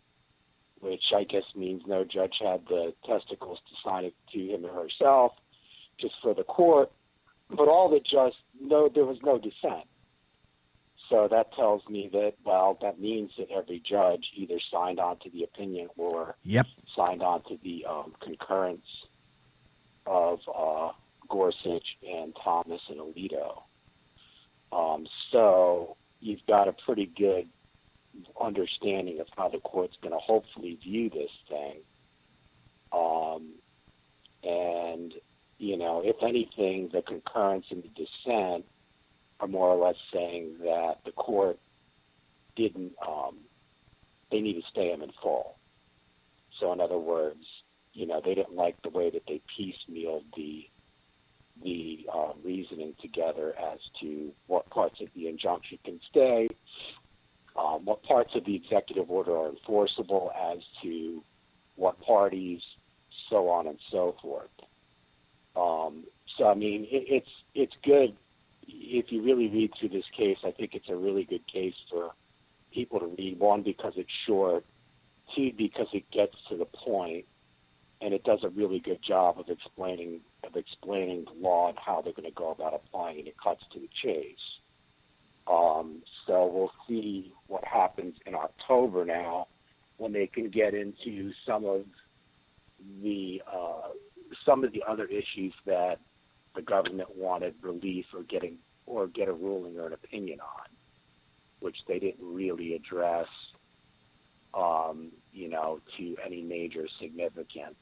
which I guess means no judge had the testicles to sign it to him or herself, just for the court. But there was no dissent. So that tells me that, that means that every judge either signed on to the opinion or signed on to the concurrence of Gorsuch and Thomas and Alito. So you've got a pretty good understanding of how the court's going to hopefully view this thing. And, if anything, the concurrence and the dissent are more or less saying that the court didn't, they need to stay them in full. So in other words, they didn't like the way that they piecemealed the reasoning together as to what parts of the injunction can stay, what parts of the executive order are enforceable, as to what parties, so on and so forth. So I mean, it's good if you really read through this case, I think it's a really good case for people to read. One, because it's short. Two, because it gets to the point, and it does a really good job of explaining the law and how they're going to go about applying it. It cuts to the chase. So we'll see what happens in October now, when they can get into some of the other issues that the government wanted relief or get a ruling or an opinion on, which they didn't really address, to any major significance.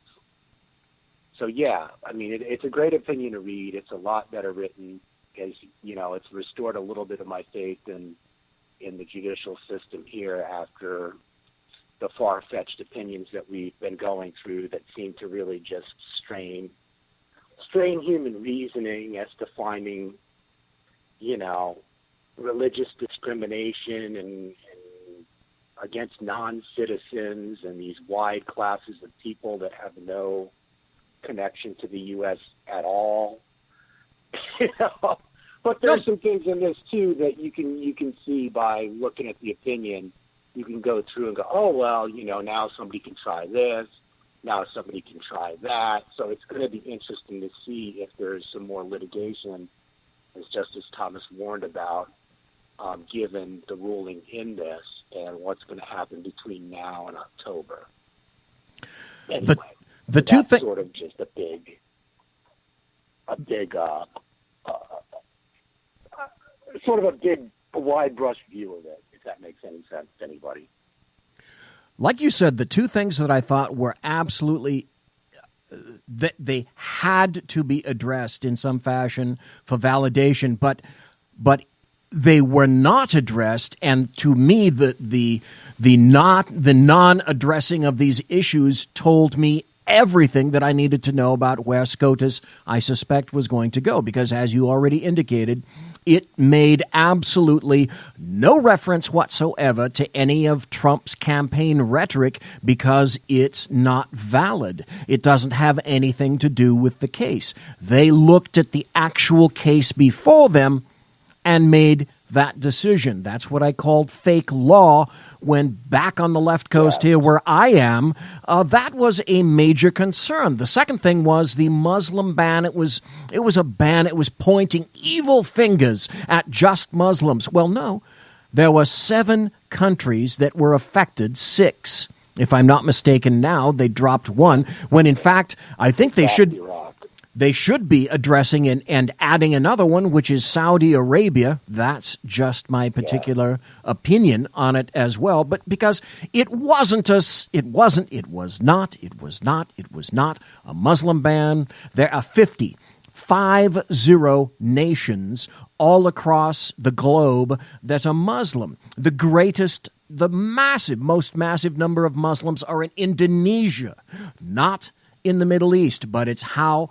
So yeah, I mean, it's a great opinion to read. It's a lot better written. As it's restored a little bit of my faith in the judicial system here after the far-fetched opinions that we've been going through that seem to really just strain human reasoning as to finding, religious discrimination and against non-citizens and these wide classes of people that have no connection to the U.S. at all. But there's some things in this too that you can see by looking at the opinion. You can go through and go, oh well, now somebody can try this, now somebody can try that. So it's going to be interesting to see if there's some more litigation, as Justice Thomas warned about, given the ruling in this, and what's going to happen between now and October. Anyway, the two things sort of just a big wide brush view of it, if that makes any sense to anybody. Like you said, the two things that I thought were absolutely that they had to be addressed in some fashion for validation, but they were not addressed, and to me, the non-addressing of these issues told me everything that I needed to know about where SCOTUS, I suspect, was going to go, because as you already indicated, it made absolutely no reference whatsoever to any of Trump's campaign rhetoric because it's not valid. It doesn't have anything to do with the case. They looked at the actual case before them and made that decision. That's what I called fake law when back on the left coast here where I am, that was a major concern. The second thing was the Muslim ban. It was a ban. It was pointing evil fingers at just Muslims. Well, no, there were 7 countries that were affected, 6. If I'm not mistaken now, they dropped 1, when in fact I think they should be addressing and adding another one, which is Saudi Arabia. That's just my particular opinion on it as well. But because it was not a Muslim ban. There are 50 nations all across the globe that are Muslim. The most massive number of Muslims are in Indonesia, not in the Middle East, but it's how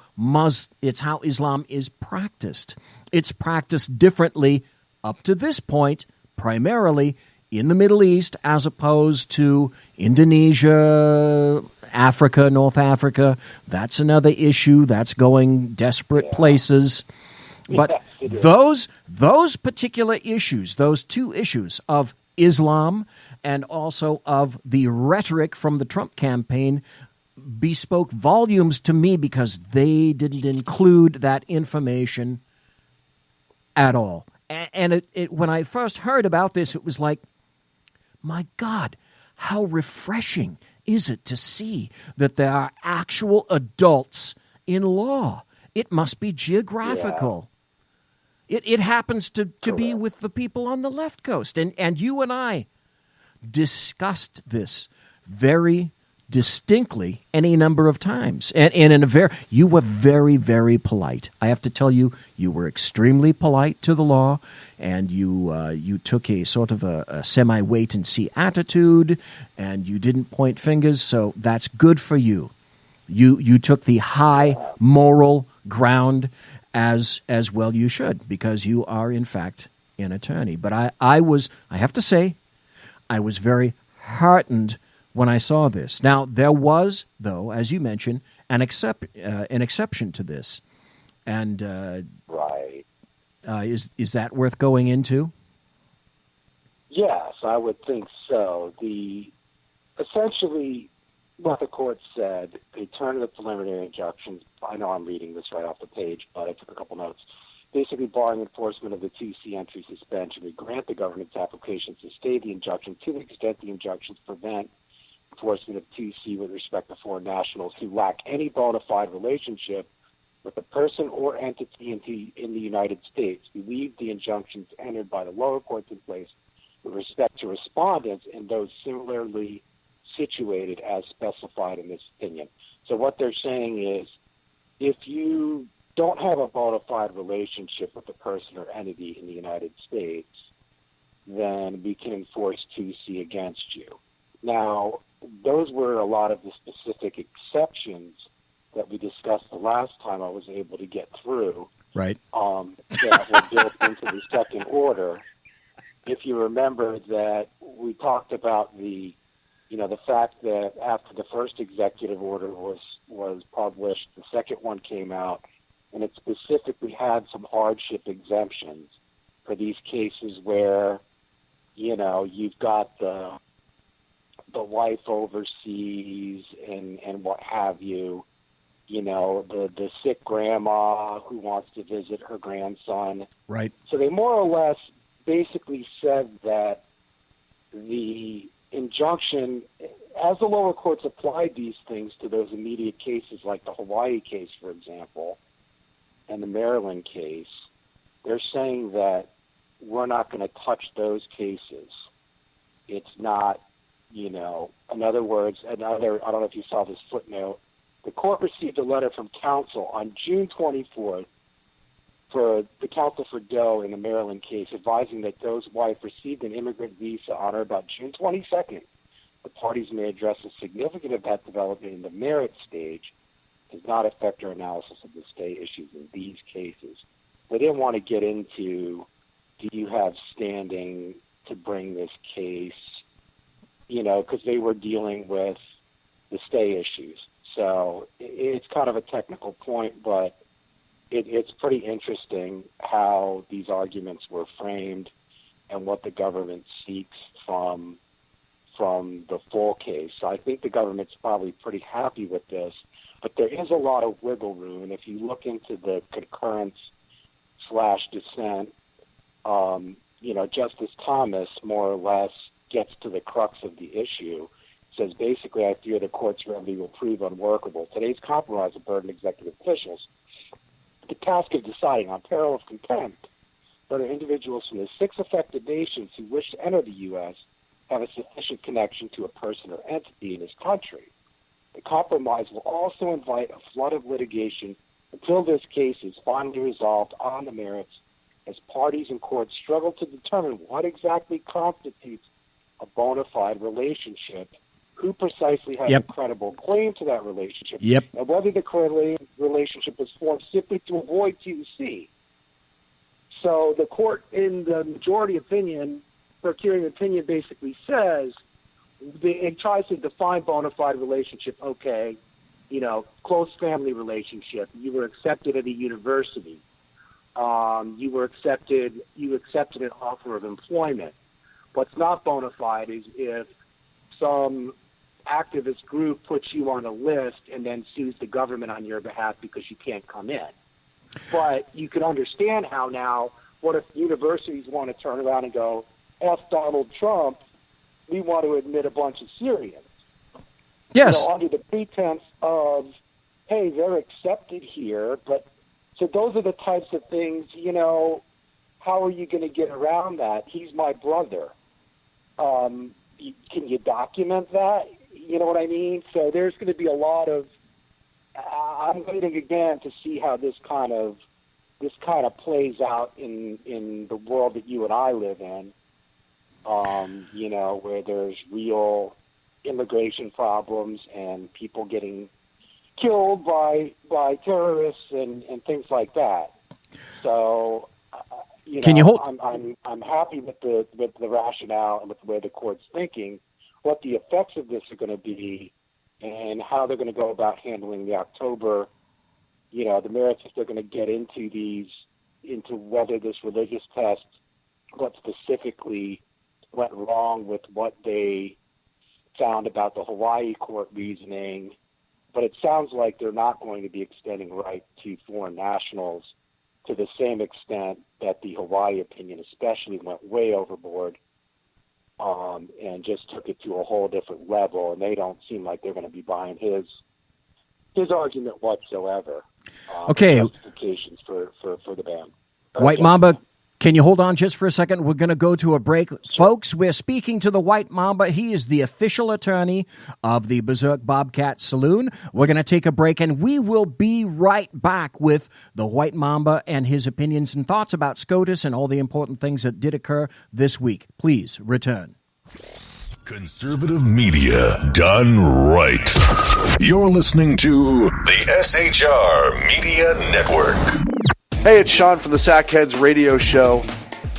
Islam is practiced. It's practiced differently up to this point, primarily in the Middle East, as opposed to Indonesia, Africa, North Africa. That's another issue. That's going desperate places. But those particular issues, those 2 issues of Islam and also of the rhetoric from the Trump campaign, bespoke volumes to me because they didn't include that information at all. And when I first heard about this, it was like, my God, how refreshing is it to see that there are actual adults in law? It must be geographical. Yeah. It happens to be with the people on the left coast. And you and I discussed this very distinctly any number of times. And you were very, very polite. I have to tell you, you were extremely polite to the law, and you took a sort of a semi-wait-and-see attitude, and you didn't point fingers, so that's good for you. You took the high moral ground, as well you should, because you are, in fact, an attorney. But I have to say, I was very heartened when I saw this. Now, there was, though, as you mentioned, an exception to this. And Is that worth going into? Yes, I would think so. Essentially, what the court said, they turned the preliminary injunctions. I know I'm reading this right off the page, but I took a couple notes. Basically, barring enforcement of the 2C entry suspension, we grant the government's applications to stay the injunction to the extent the injunctions prevent enforcement of 2C with respect to foreign nationals who lack any bona fide relationship with a person or entity in the United States. We leave the injunctions entered by the lower courts in place with respect to respondents and those similarly situated as specified in this opinion. So what they're saying is, if you don't have a bona fide relationship with a person or entity in the United States, then we can enforce 2C against you. Now, those were a lot of the specific exceptions that we discussed the last time I was able to get through. Right. That were built into the second order. If you remember that we talked about the fact that after the first executive order was published, the second one came out, and it specifically had some hardship exemptions for these cases where, you've got the wife overseas and what have you, the sick grandma who wants to visit her grandson. Right. So they more or less basically said that the injunction, as the lower courts applied these things to those immediate cases like the Hawaii case, for example, and the Maryland case, they're saying that we're not going to touch those cases. It's not, in other words, I don't know if you saw this footnote, the court received a letter from counsel on June 24th for the counsel for Doe in the Maryland case, advising that Doe's wife received an immigrant visa on or about June 22nd. The parties may address a significant event development in the merit stage, does not affect our analysis of the stay issues in these cases. They didn't want to get into, do you have standing to bring this case, because they were dealing with the stay issues. So it's kind of a technical point, but it's pretty interesting how these arguments were framed and what the government seeks from the full case. So I think the government's probably pretty happy with this, but there is a lot of wiggle room. And if you look into the concurrence/dissent, Justice Thomas more or less gets to the crux of the issue. Says basically, I fear the court's remedy will prove unworkable. Today's compromise will burden executive officials the task of deciding on peril of contempt whether individuals from the 6 affected nations who wish to enter the U.S. have a sufficient connection to a person or entity in this country. The compromise will also invite a flood of litigation until this case is finally resolved on the merits, as parties and courts struggle to determine what exactly constitutes a bona fide relationship, who precisely has a credible claim to that relationship, and whether the relationship was formed simply to avoid 2C. So the court, in the majority opinion, per curiam opinion, basically says, it tries to define bona fide relationship, okay, close family relationship. You were accepted at a university. You accepted an offer of employment. What's not bona fide is if some activist group puts you on a list and then sues the government on your behalf because you can't come in. But you can understand how now, what if universities want to turn around and go, F Donald Trump, we want to admit a bunch of Syrians. Yes. Under the pretense of, hey, they're accepted here, but so those are the types of things, how are you going to get around that? He's my brother. Can you document that? You know what I mean? So there's going to be a lot of, I'm waiting again to see how this kind of plays out in the world that you and I live in, where there's real immigration problems and people getting killed by terrorists and things like that. So, Can you hold? I'm happy with the rationale and with the way the court's thinking. What the effects of this are going to be, and how they're going to go about handling the October, the merits if they're going to get into these into whether this religious test, what specifically went wrong with what they found about the Hawaii court reasoning, but it sounds like they're not going to be extending right to foreign nationals to the same extent that the Hawaii opinion especially went way overboard and just took it to a whole different level, and they don't seem like they're going to be buying his argument whatsoever. Okay. Justifications for the ban. White Mamba, can you hold on just for a second? We're going to go to a break. Sure. Folks, we're speaking to the White Mamba. He is the official attorney of the Berserk Bobcat Saloon. We're going to take a break, and we will be right back with the White Mamba and his opinions and thoughts about SCOTUS and all the important things that did occur this week. Please return. Conservative media done right. You're listening to the SHR Media Network. Hey, it's Sean from the Sackheads radio show,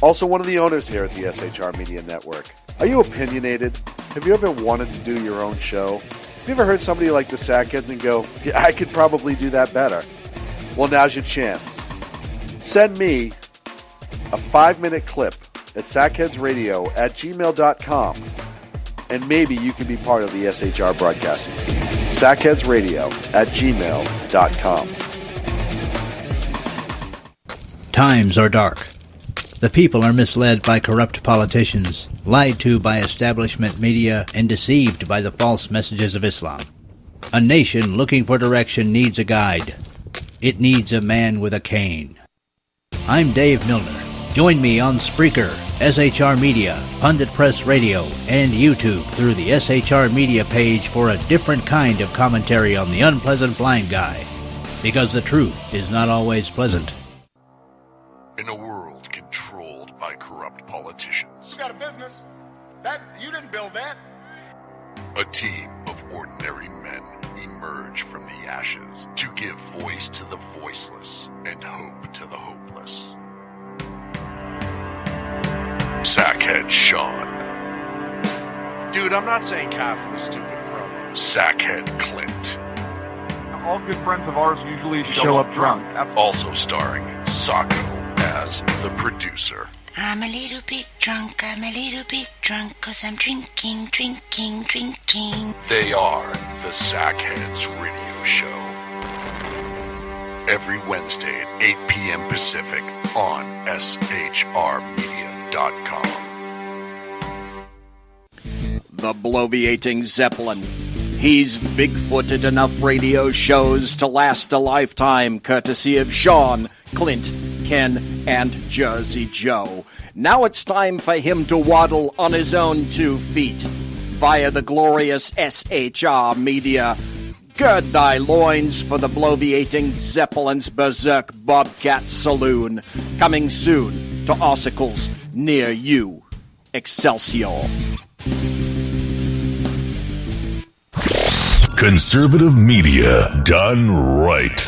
also one of the owners here at the SHR Media Network. Are you opinionated? Have you ever wanted to do your own show? Have you ever heard somebody like the Sackheads and go, yeah, I could probably do that better? Well, now's your chance. Send me a 5-minute clip at sackheadsradio@gmail.com, and maybe you can be part of the SHR broadcasting team. sackheadsradio@gmail.com. Times are dark. The people are misled by corrupt politicians, lied to by establishment media, and deceived by the false messages of Islam. A nation looking for direction needs a guide. It needs a man with a cane. I'm Dave Milner. Join me on Spreaker, SHR Media, Pundit Press Radio, and YouTube through the SHR Media page for a different kind of commentary on the unpleasant blind guy. Because the truth is not always pleasant. In a world controlled by corrupt politicians, You got a business. That you didn't build that. a team of ordinary men emerge from the ashes to give voice to the voiceless and hope to the hopeless. Sackhead Sean. Dude, I'm not saying calf for the stupid pro. Sackhead Clint. All good friends of ours usually show up drunk. Also starring Sacco as the producer. I'm a little bit drunk, cause I'm drinking. They are the Sackheads Radio Show. Every Wednesday at 8 p.m. Pacific on SHRmedia.com. The bloviating Zeppelin. He's big-footed enough radio shows to last a lifetime, courtesy of Sean, Clint, Ken, and Jersey Joe. Now it's time for him to waddle on his own 2 feet via the glorious SHR Media. Gird thy loins for the bloviating Zeppelin's Berserk Bobcat Saloon. Coming soon to ossicles near you. Excelsior. Conservative media done right.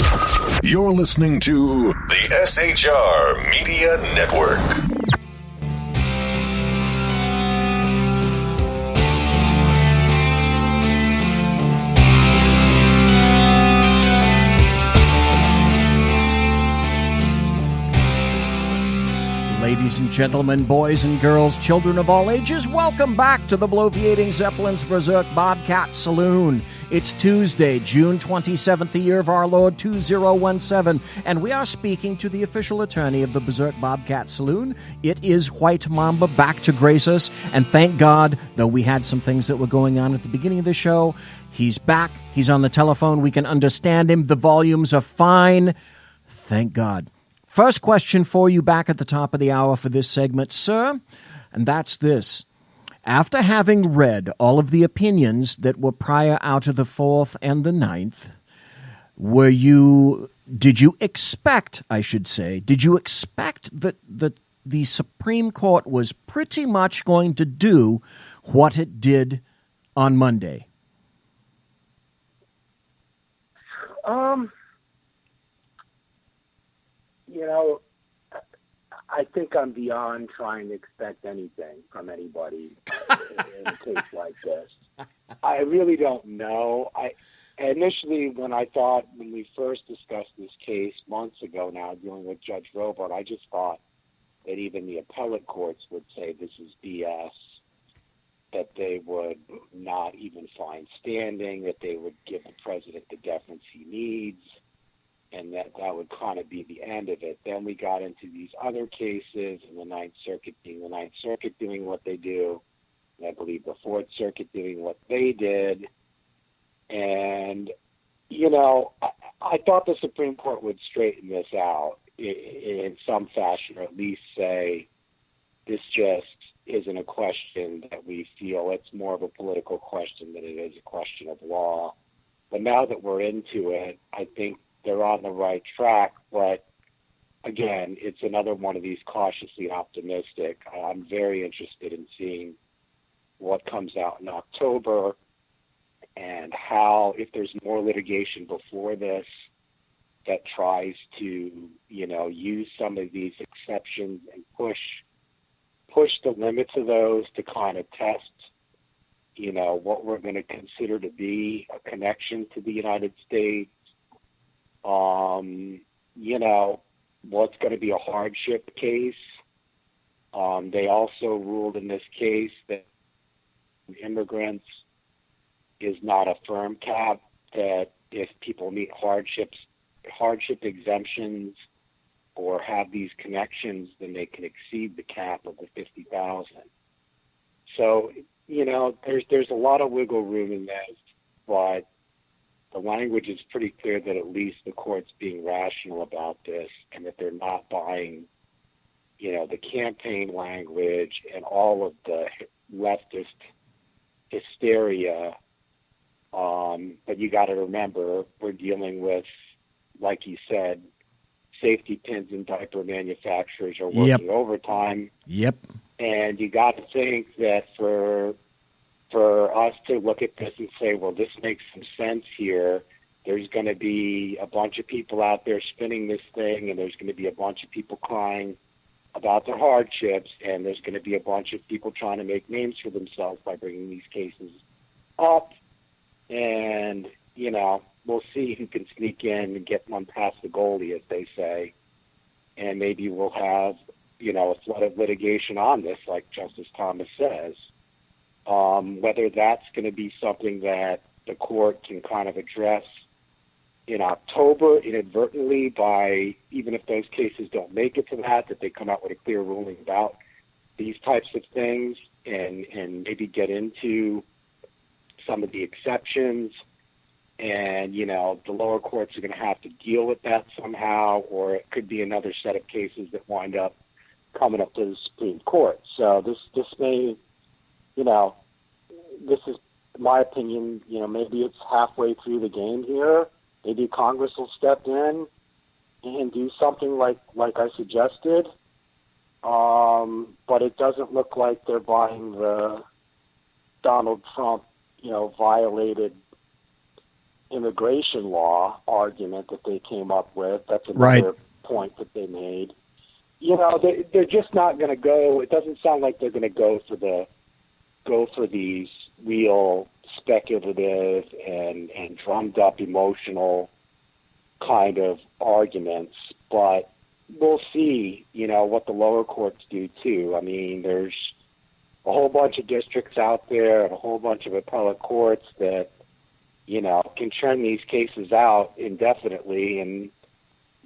You're listening to the SHR Media Network. Ladies and gentlemen, boys and girls, children of all ages, welcome back to the bloviating Zeppelin's Berserk Bobcat Saloon. It's Tuesday, June 27th, the year of our Lord 2017, and we are speaking to the official attorney of the Berserk Bobcat Saloon. It is White Mamba back to grace us, and thank God, though we had some things that were going on at the beginning of the show, he's back, he's on the telephone, we can understand him, the volumes are fine. Thank God. First question for you back at the top of the hour for this segment, sir, and that's this. After having read all of the opinions that were prior out of the 4th and the 9th, did you expect that the Supreme Court was pretty much going to do what it did on Monday? I think I'm beyond trying to expect anything from anybody in a case like this. I really don't know. initially, when we first discussed this case months ago now, dealing with Judge Robart, I just thought that even the appellate courts would say this is BS, that they would not even find standing, that they would give the president the deference he needs, and that would kind of be the end of it. Then we got into these other cases, and the Ninth Circuit doing what they do, and I believe the Fourth Circuit doing what they did. And, I thought the Supreme Court would straighten this out in some fashion, or at least say this just isn't a question that we feel. It's more of a political question than it is a question of law. But now that we're into it, I think they're on the right track. But again, it's another one of these cautiously optimistic. I'm very interested in seeing what comes out in October and how, if there's more litigation before this that tries to, use some of these exceptions and push the limits of those to kind of test, what we're going to consider to be a connection to the United States. What's going to be a hardship case. They also ruled in this case that immigrants is not a firm cap, that if people meet hardship exemptions or have these connections, then they can exceed the cap of the 50,000. So, there's a lot of wiggle room in this, but the language is pretty clear that at least the court's being rational about this, and that they're not buying, the campaign language and all of the leftist hysteria. But you got to remember, we're dealing with, like you said, safety pins and diaper manufacturers are working overtime. Yep. And you got to think that for us to look at this and say, well, this makes some sense here, there's going to be a bunch of people out there spinning this thing, and there's going to be a bunch of people crying about their hardships, and there's going to be a bunch of people trying to make names for themselves by bringing these cases up. And, we'll see who can sneak in and get one past the goalie, as they say. And maybe we'll have, a flood of litigation on this, like Justice Thomas says. Whether that's going to be something that the court can kind of address in October inadvertently by, even if those cases don't make it to that they come out with a clear ruling about these types of things and maybe get into some of the exceptions. And, the lower courts are going to have to deal with that somehow, or it could be another set of cases that wind up coming up to the Supreme Court. So this may, this is my opinion, maybe it's halfway through the game here. Maybe Congress will step in and do something like I suggested. But it doesn't look like they're buying the Donald Trump, violated immigration law argument that they came up with. That's another point that they made. They're just not going to go. It doesn't sound like they're going to go for these real speculative and drummed up emotional kind of arguments. But we'll see, what the lower courts do too. I mean, there's a whole bunch of districts out there and a whole bunch of appellate courts that, can churn these cases out indefinitely, and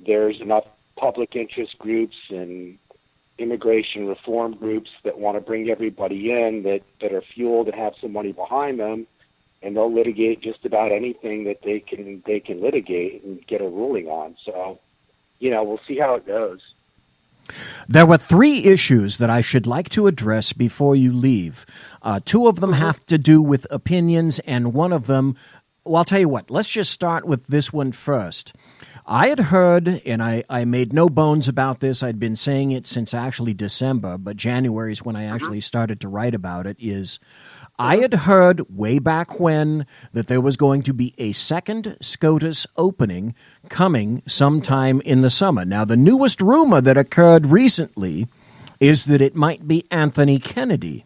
there's enough public interest groups and immigration reform groups that want to bring everybody in that are fueled and have some money behind them, and they'll litigate just about anything that they can litigate and get a ruling on. So, we'll see how it goes. There were three issues that I should like to address before you leave. Two of them have to do with opinions, and one of them, well, I'll tell you what, let's just start with this one first. I had heard, and I made no bones about this, I'd been saying it since actually December, but January is when I actually started to write about it, is I had heard way back when that there was going to be a second SCOTUS opening coming sometime in the summer. Now, the newest rumor that occurred recently is that it might be Anthony Kennedy.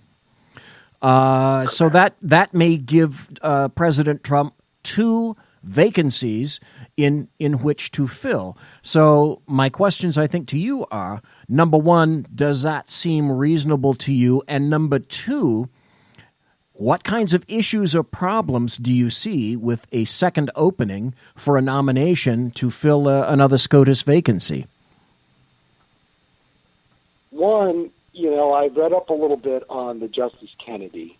So that may give President Trump two vacancies in which to fill. So my questions, I think, to you are, number one, does that seem reasonable to you? And number two, what kinds of issues or problems do you see with a second opening for a nomination to fill another SCOTUS vacancy? One, I read up a little bit on the Justice Kennedy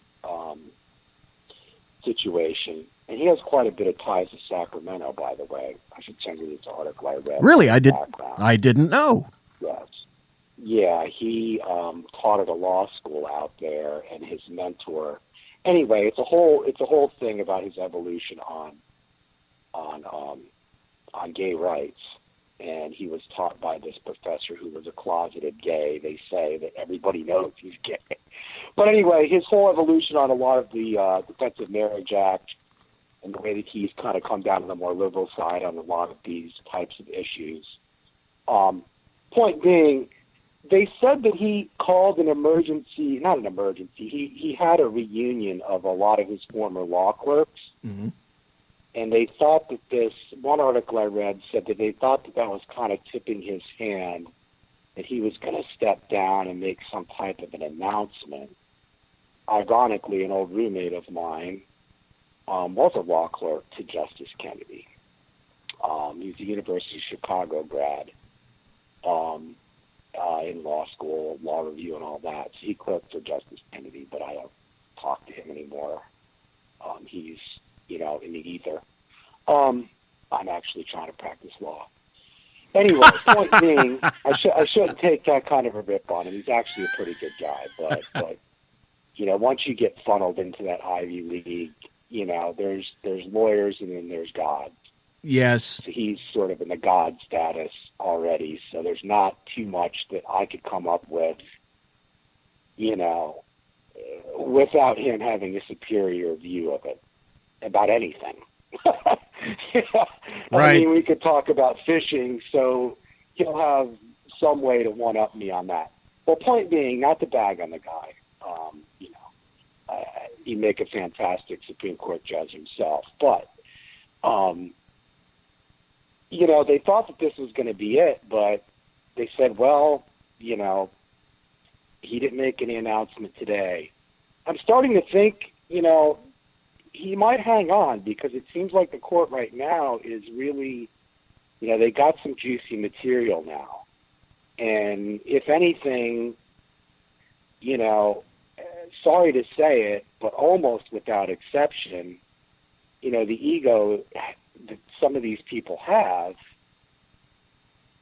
situation, and he has quite a bit of ties to Sacramento, by the way. I should send you this article I read. Really? I didn't know. Yes. Yeah, he taught at a law school out there, and his mentor. Anyway, it's a whole thing about his evolution on gay rights, and he was taught by this professor who was a closeted gay. They say that everybody knows he's gay, but anyway, his whole evolution on a lot of the Defense of Marriage Act and the way that he's kind of come down to the more liberal side on a lot of these types of issues. Point being, they said that he called not an emergency, he had a reunion of a lot of his former law clerks. Mm-hmm. And they thought that one article I read said that they thought that was kind of tipping his hand, that he was going to step down and make some type of an announcement. Ironically, an old roommate of mine was a law clerk to Justice Kennedy. He's a University of Chicago grad. In law school, law review, and all that. So he clerked for Justice Kennedy, but I don't talk to him anymore. He's, in the ether. I'm actually trying to practice law. Anyway, point being, I shouldn't take that kind of a rip on him. He's actually a pretty good guy, but once you get funneled into that Ivy League, there's lawyers and then there's God. Yes. So he's sort of in the God status already, so there's not too much that I could come up with, without him having a superior view of it, about anything. Right. I mean, we could talk about fishing, so he'll have some way to one-up me on that. Well, point being, not to bag on the guy. He'd make a fantastic Supreme Court judge himself, but they thought that this was going to be it, but they said, well, he didn't make any announcement today. I'm starting to think, he might hang on, because it seems like the court right now is really, they got some juicy material now. And if anything, sorry to say it, but almost without exception, the ego that some of these people have,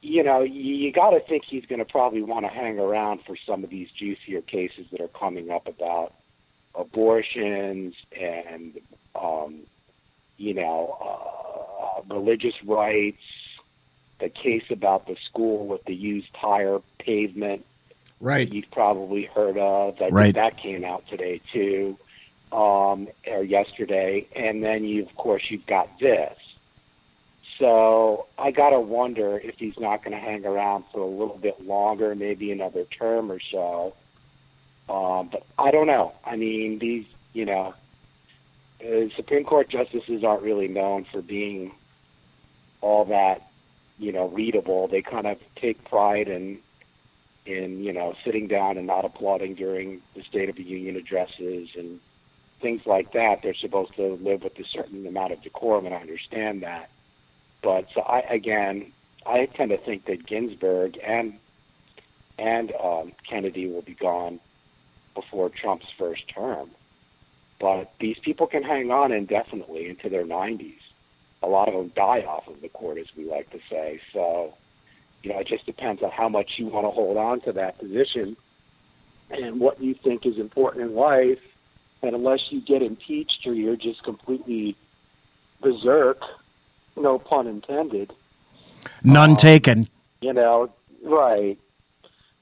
you got to think he's going to probably want to hang around for some of these juicier cases that are coming up about abortions and, religious rights, the case about the school with the used tire pavement. Right. That you've probably heard of. I Right. think that came out today too, or yesterday. And then you've got this. So I got to wonder if he's not going to hang around for a little bit longer, maybe another term or so. But I don't know. I mean, these, Supreme Court justices aren't really known for being all that, readable. They kind of take pride in sitting down and not applauding during the State of the Union addresses and things like that. They're supposed to live with a certain amount of decorum, and I understand that. But so I tend to think that Ginsburg and Kennedy will be gone before Trump's first term. But these people can hang on indefinitely into their 90s. A lot of them die off of the court, as we like to say. So, it just depends on how much you want to hold on to that position and what you think is important in life. And unless you get impeached or you're just completely berserk, no pun intended. None taken. Right.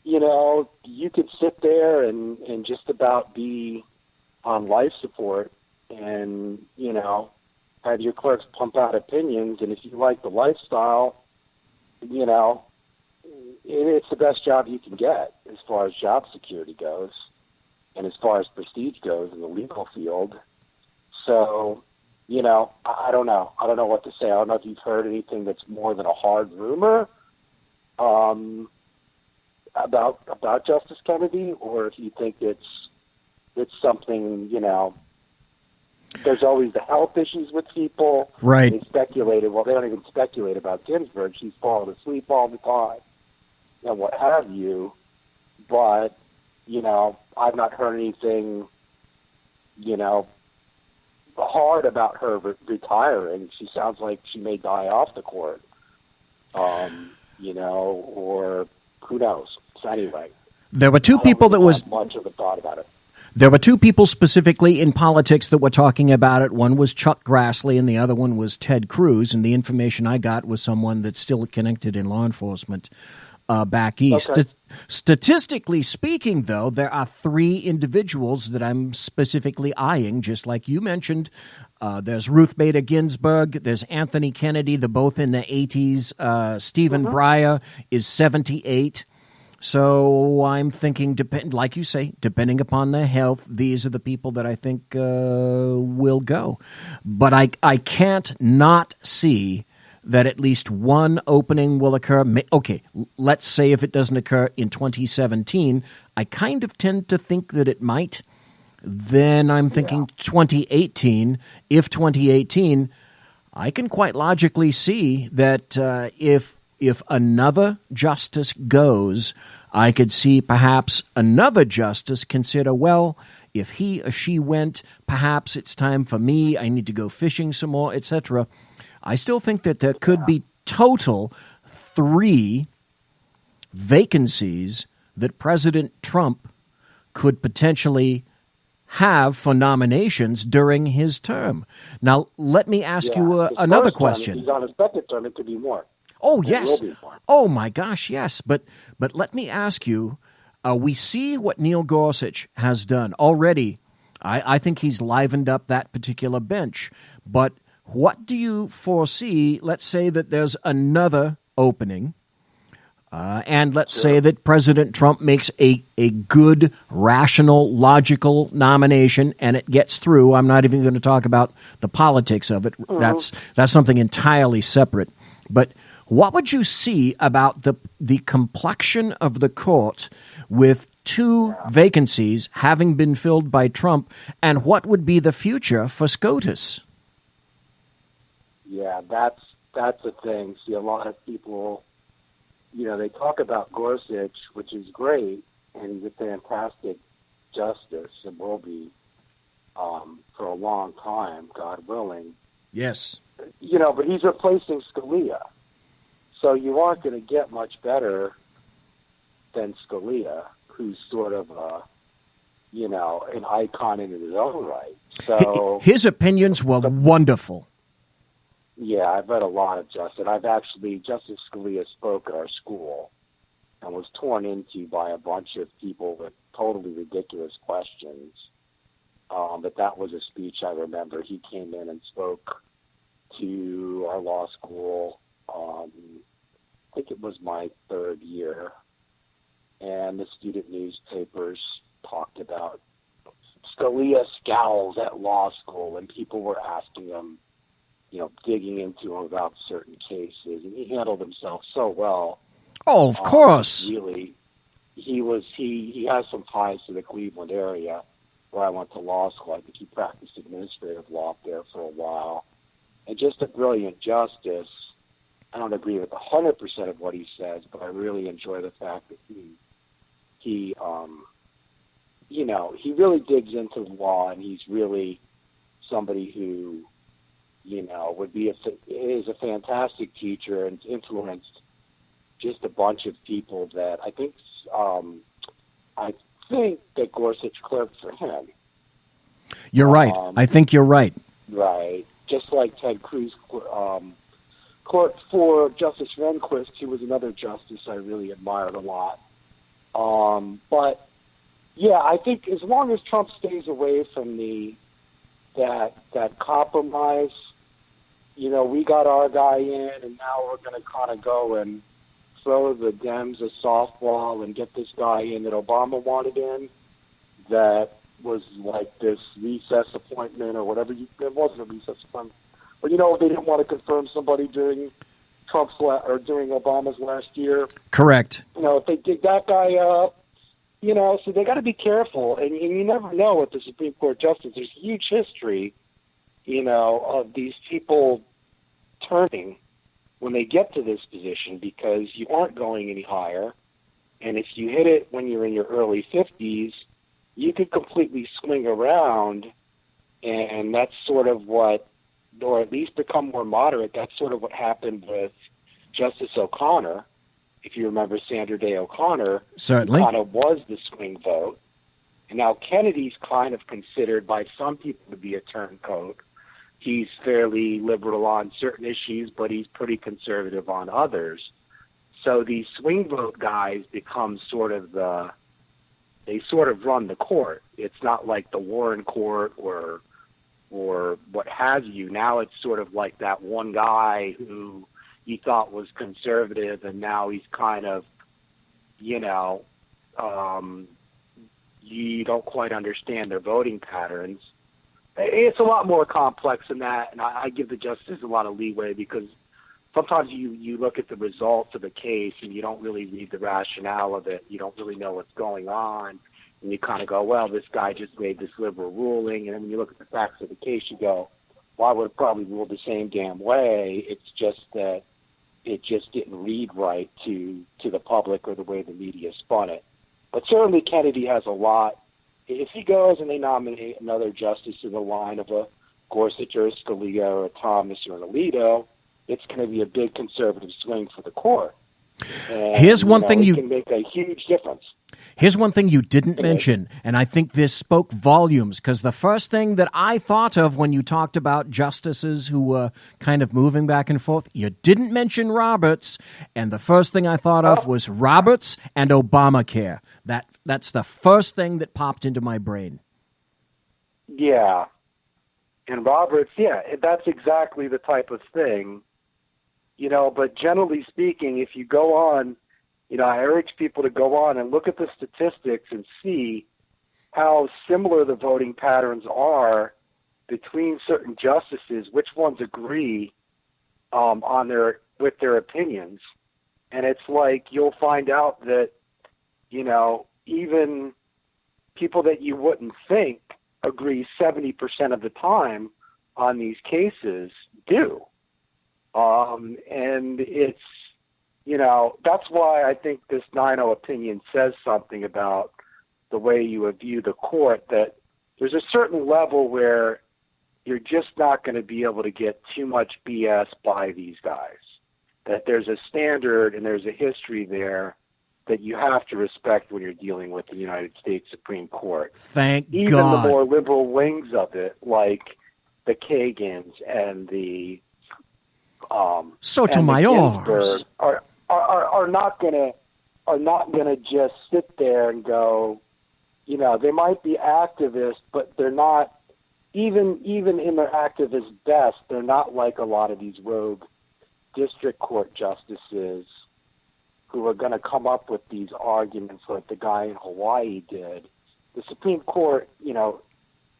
You could sit there and just about be on life support and, have your clerks pump out opinions. And if you like the lifestyle, it's the best job you can get as far as job security goes and as far as prestige goes in the legal field. So, I don't know. I don't know what to say. I don't know if you've heard anything that's more than a hard rumor about Justice Kennedy, or if you think it's something, there's always the health issues with people. Right. They speculated. Well, they don't even speculate about Ginsburg. She's falling asleep all the time and what have you. But, I've not heard anything, hard about her retiring. She sounds like she may die off the court, or who knows. So anyway, there were two people that was much of a thought about it. There were two people specifically in politics that were talking about it. One was Chuck Grassley and the other one was Ted Cruz. And the information I got was someone that's still connected in law enforcement back east. Okay. Statistically speaking, though, there are three individuals that I'm specifically eyeing, just like you mentioned. There's Ruth Bader Ginsburg. There's Anthony Kennedy. They're both in the 80s. Stephen Breyer is 78. So I'm thinking, like you say, depending upon their health, these are the people that I think will go. But I can't not see that at least one opening will occur. Okay, let's say if it doesn't occur in 2017, I kind of tend to think that it might. Then I'm thinking 2018. If 2018, I can quite logically see that if another justice goes, I could see perhaps another justice consider, well, if he or she went, perhaps it's time for me. I need to go fishing some more, etc. I still think that there could be total 3 vacancies that President Trump could potentially have for nominations during his term. Now, let me ask you another question. If he's on his second term, it could be more. Oh, yes. Oh, my gosh, yes. But let me ask you, we see what Neil Gorsuch has done already. I think he's livened up that particular bench. But what do you foresee? Let's say that there's another opening, and let's say that President Trump makes a good, rational, logical nomination, and it gets through. I'm not even going to talk about the politics of it. That's something entirely separate. But what would you see about the complexion of the court with 2 vacancies having been filled by Trump, and what would be the future for SCOTUS? Yeah, that's the thing. See, a lot of people, they talk about Gorsuch, which is great, and he's a fantastic justice and will be for a long time, God willing. Yes. But he's replacing Scalia. So you aren't going to get much better than Scalia, who's sort of an icon in his own right. So his opinions were wonderful. Yeah, I've read a lot of Justice Scalia spoke at our school and was torn into by a bunch of people with totally ridiculous questions. But that was a speech I remember. He came in and spoke to our law school. I think it was my 3rd year, and the student newspapers talked about Scalia scowls at law school, and people were asking him, digging into him about certain cases, and he handled himself so well. Oh, of course. Really, he has some ties to the Cleveland area where I went to law school. I think he practiced administrative law there for a while, and just a brilliant justice. I don't agree with 100% of what he says, but I really enjoy the fact that he really digs into the law, and he's really somebody who, is a fantastic teacher and influenced just a bunch of people that I think that Gorsuch clerked for him. You're right. I think you're right. Right. Just like Ted Cruz clerked for Justice Rehnquist, who was another justice I really admired a lot. But yeah, I think as long as Trump stays away from that compromise, we got our guy in, and now we're going to kind of go and throw the Dems a softball and get this guy in that Obama wanted in, that, was like this recess appointment or whatever. It wasn't a recess appointment, but you know, they didn't want to confirm somebody during during Obama's last year. Correct. You know, if they dig that guy up, you know, so they got to be careful, and you never know with the Supreme Court justice. There's huge history, you know, of these people turning when they get to this position because you aren't going any higher, and if you hit it when you're in your early 50s, you could completely swing around, and that's sort of what, or at least become more moderate. That's sort of what happened with Justice O'Connor. If you remember Sandra Day O'Connor, certainly kind of was the swing vote. And now Kennedy's kind of considered by some people to be a turncoat. He's fairly liberal on certain issues, but he's pretty conservative on others. So these swing vote guys become sort of they sort of run the court. It's not like the Warren Court or what have you. Now it's sort of like that one guy who you thought was conservative, and now he's kind of, you know, you don't quite understand their voting patterns. It's a lot more complex than that, and I give the justices a lot of leeway because sometimes you look at the results of a case and you don't really read the rationale of it. You don't really know what's going on, and you kind of go, well, this guy just made this liberal ruling, and then when you look at the facts of the case, you go, well, I would have probably ruled the same damn way. It's just that it just didn't read right to the public or the way the media spun it. But certainly Kennedy has a lot. If he goes and they nominate another justice in the line of a Gorsuch or a Scalia or a Thomas or an Alito, it's going to be a big conservative swing for the court. And, Here's one thing it can make a huge difference. Here's one thing you didn't mention, and I think this spoke volumes, because the first thing that I thought of when you talked about justices who were kind of moving back and forth, you didn't mention Roberts, and the first thing I thought of was Roberts and Obamacare. That's the first thing that popped into my brain. Yeah. And Roberts, yeah, that's exactly the type of thing. You know, but generally speaking, if you go on, you know, I urge people to go on and look at the statistics and see how similar the voting patterns are between certain justices, which ones agree with their opinions. And it's like you'll find out that, you know, even people that you wouldn't think agree 70% of the time on these cases do. And it's, you know, that's why I think this 9-0 opinion says something about the way you view the court, that there's a certain level where you're just not going to be able to get too much BS by these guys, that there's a standard and there's a history there that you have to respect when you're dealing with the United States Supreme Court. Thank Even God. the more liberal wings of it, like the Kagans and the Sotomayor's are not gonna just sit there and go, you know, they might be activists, but they're not, even in their activist best, they're not like a lot of these rogue district court justices who are going to come up with these arguments like the guy in Hawaii did. The Supreme Court, you know,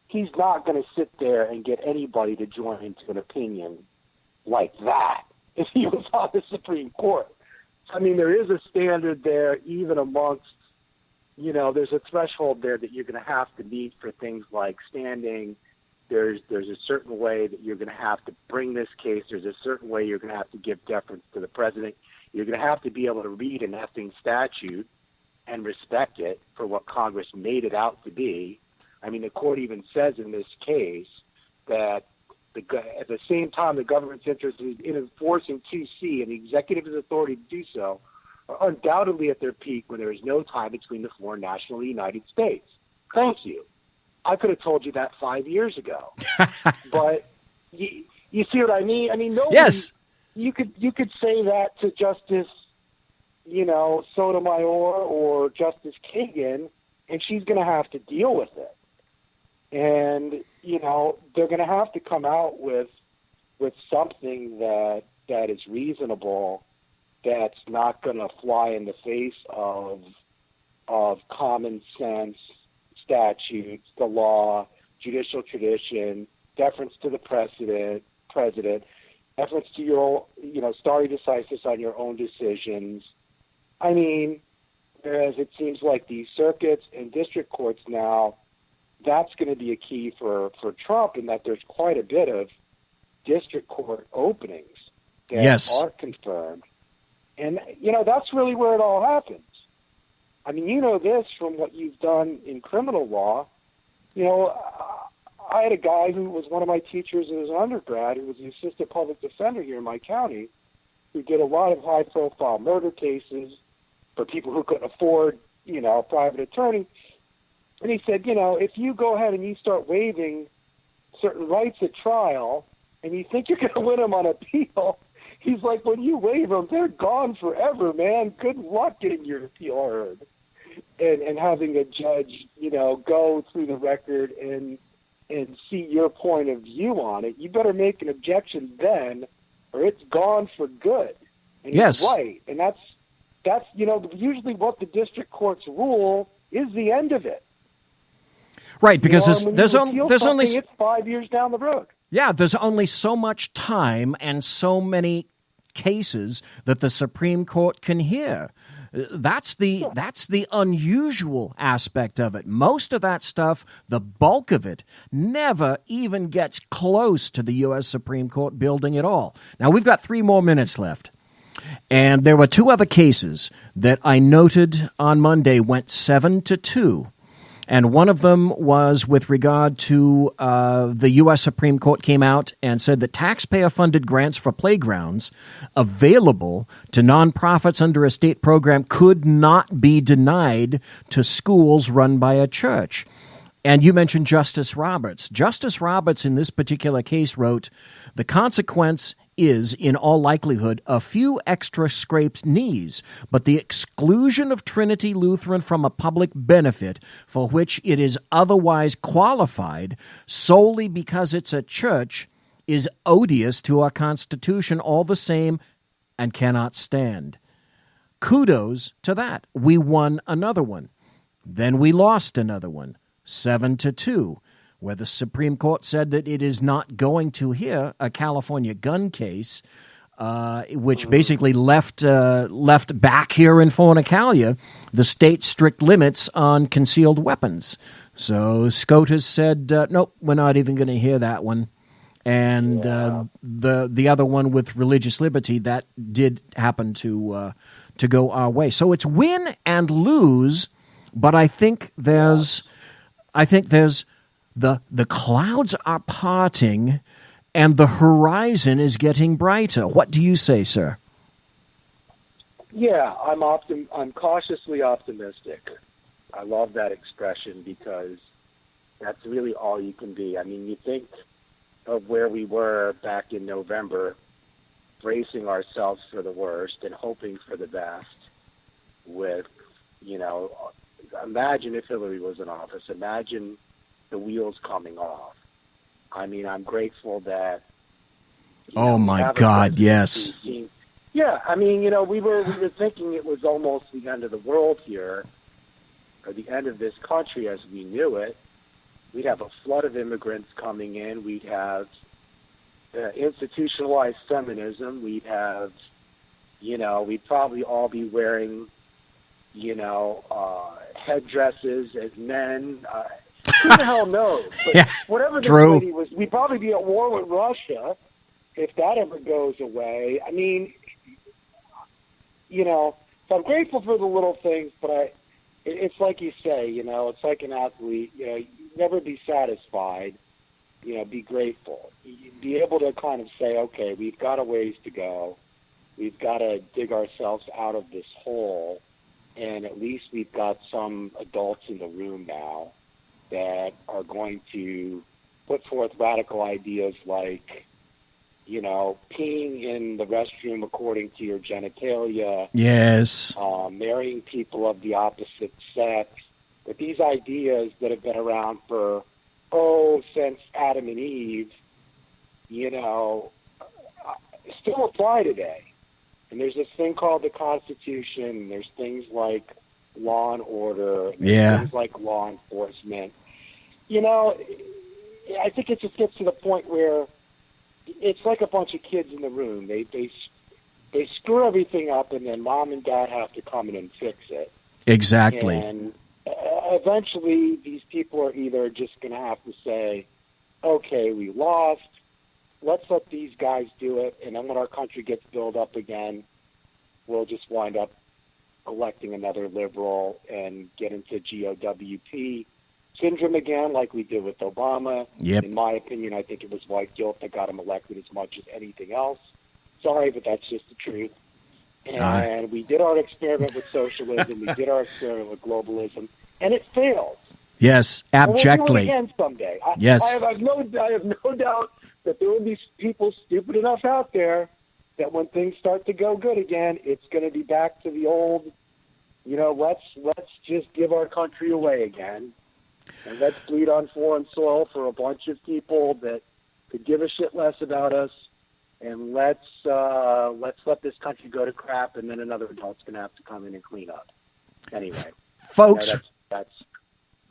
he's not going to sit there and get anybody to join into an opinion like that if he was on the Supreme Court. I mean, there is a standard there, even amongst, you know, there's a threshold there that you're going to have to meet for things like standing. There's a certain way that you're going to have to bring this case. There's a certain way you're going to have to give deference to the president. You're going to have to be able to read an effing statute and respect it for what Congress made it out to be. I mean, the court even says in this case that at the same time the government's interest in enforcing 2C and the executive's authority to do so are undoubtedly at their peak when there is no time between the foreign national of the United States. Thank you. I could have told you that 5 years ago. But you see what I mean? I mean, nobody, yes. You could say that to Justice, you know, Sotomayor or Justice Kagan, and she's going to have to deal with it. And, you know, they're going to have to come out with something that is reasonable, that's not going to fly in the face of common sense statutes, the law, judicial tradition, deference to the president, deference to your, stare decisis on your own decisions. I mean, whereas it seems like these circuits and district courts now, that's going to be a key for Trump, in that there's quite a bit of district court openings that are confirmed. And, that's really where it all happens. I mean, you know this from what you've done in criminal law. I had a guy who was one of my teachers as an undergrad, who was the assistant public defender here in my county, who did a lot of high-profile murder cases for people who couldn't afford, a private attorney. And he said, if you go ahead and you start waiving certain rights at trial and you think you're going to win them on appeal, he's like, when you waive them, they're gone forever, man. Good luck getting your appeal heard. And having a judge, go through the record and see your point of view on it. You better make an objection then, or it's gone for good. And yes. He's right. And that's usually what the district courts rule is the end of it. Right, because there's only it's 5 years down the road. Yeah, there's only so much time and so many cases that the Supreme Court can hear. That's the unusual aspect of it. Most of that stuff, the bulk of it, never even gets close to the U.S. Supreme Court building at all. Now, we've got 3 more minutes left. And there were 2 other cases that I noted on Monday went 7-2. And one of them was with regard to the U.S. Supreme Court came out and said that taxpayer-funded grants for playgrounds available to nonprofits under a state program could not be denied to schools run by a church. And you mentioned Justice Roberts. Justice Roberts in this particular case wrote, the consequence is, in all likelihood, a few extra scraped knees, but the exclusion of Trinity Lutheran from a public benefit for which it is otherwise qualified solely because it's a church is odious to our Constitution all the same and cannot stand. Kudos to that. We won another one. Then we lost another one, 7-2. Where the Supreme Court said that it is not going to hear a California gun case, which basically left back here in Fornicalia the state's strict limits on concealed weapons. So SCOTUS said, nope, we're not even going to hear that one. And the other one with religious liberty, that did happen to go our way. So it's win and lose, but I think there's The clouds are parting and the horizon is getting brighter. What do you say, sir? Yeah, I'm cautiously optimistic. I love that expression because that's really all you can be. I mean, you think of where we were back in November, bracing ourselves for the worst and hoping for the best with, imagine if Hillary was in office. Imagine the wheels coming off. I mean, I'm grateful that. Oh my God! Yes. Yeah, I mean, we were thinking it was almost the end of the world here, or the end of this country as we knew it. We'd have a flood of immigrants coming in. We'd have institutionalized feminism. We'd have, we'd probably all be wearing, headdresses as men. Who the hell knows? But yeah, whatever this true. lady was, we'd probably be at war with Russia if that ever goes away. I mean, so I'm grateful for the little things, but it's like you say, it's like an athlete, never be satisfied, be grateful. Be able to kind of say, okay, we've got a ways to go. We've got to dig ourselves out of this hole, and at least we've got some adults in the room now that are going to put forth radical ideas like, peeing in the restroom according to your genitalia. Yes. Marrying people of the opposite sex. But these ideas that have been around since Adam and Eve, still apply today. And there's this thing called the Constitution, and there's things like law and order, Yeah. things like law enforcement. You know, I think it just gets to the point where it's like a bunch of kids in the room. They screw everything up, and then mom and dad have to come in and fix it. Exactly. And eventually, these people are either just going to have to say, okay, we lost. Let's let these guys do it. And then when our country gets built up again, we'll just wind up electing another liberal and get into GOWP syndrome again, like we did with Obama. Yep. In my opinion, I think it was white guilt that got him elected as much as anything else. Sorry, but that's just the truth. And we did our experiment with socialism. We did our experiment with globalism, and it failed. Yes, abjectly. We'll do it again someday. Yes. I have no doubt that there will be people stupid enough out there that when things start to go good again, it's going to be back to the old, you know, let's just give our country away again, and let's bleed on foreign soil for a bunch of people that could give a shit less about us, and let's let this country go to crap, and then another adult's going to have to come in and clean up. Anyway, folks,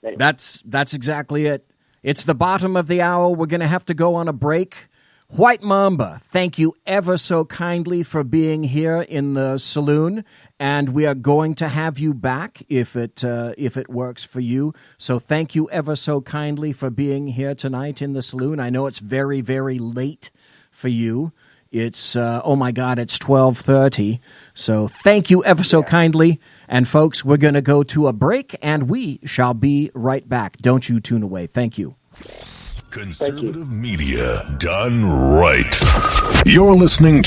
anyway. That's exactly it. It's the bottom of the hour. We're going to have to go on a break. White Mamba, thank you ever so kindly for being here in the saloon, and we are going to have you back if it works for you. So thank you ever so kindly for being here tonight in the saloon. I know it's very, very late for you. It's oh my God, it's 12:30. So thank you ever so kindly. And folks, we're going to go to a break, and we shall be right back. Don't you tune away. Thank you. Conservative media done right. You're listening to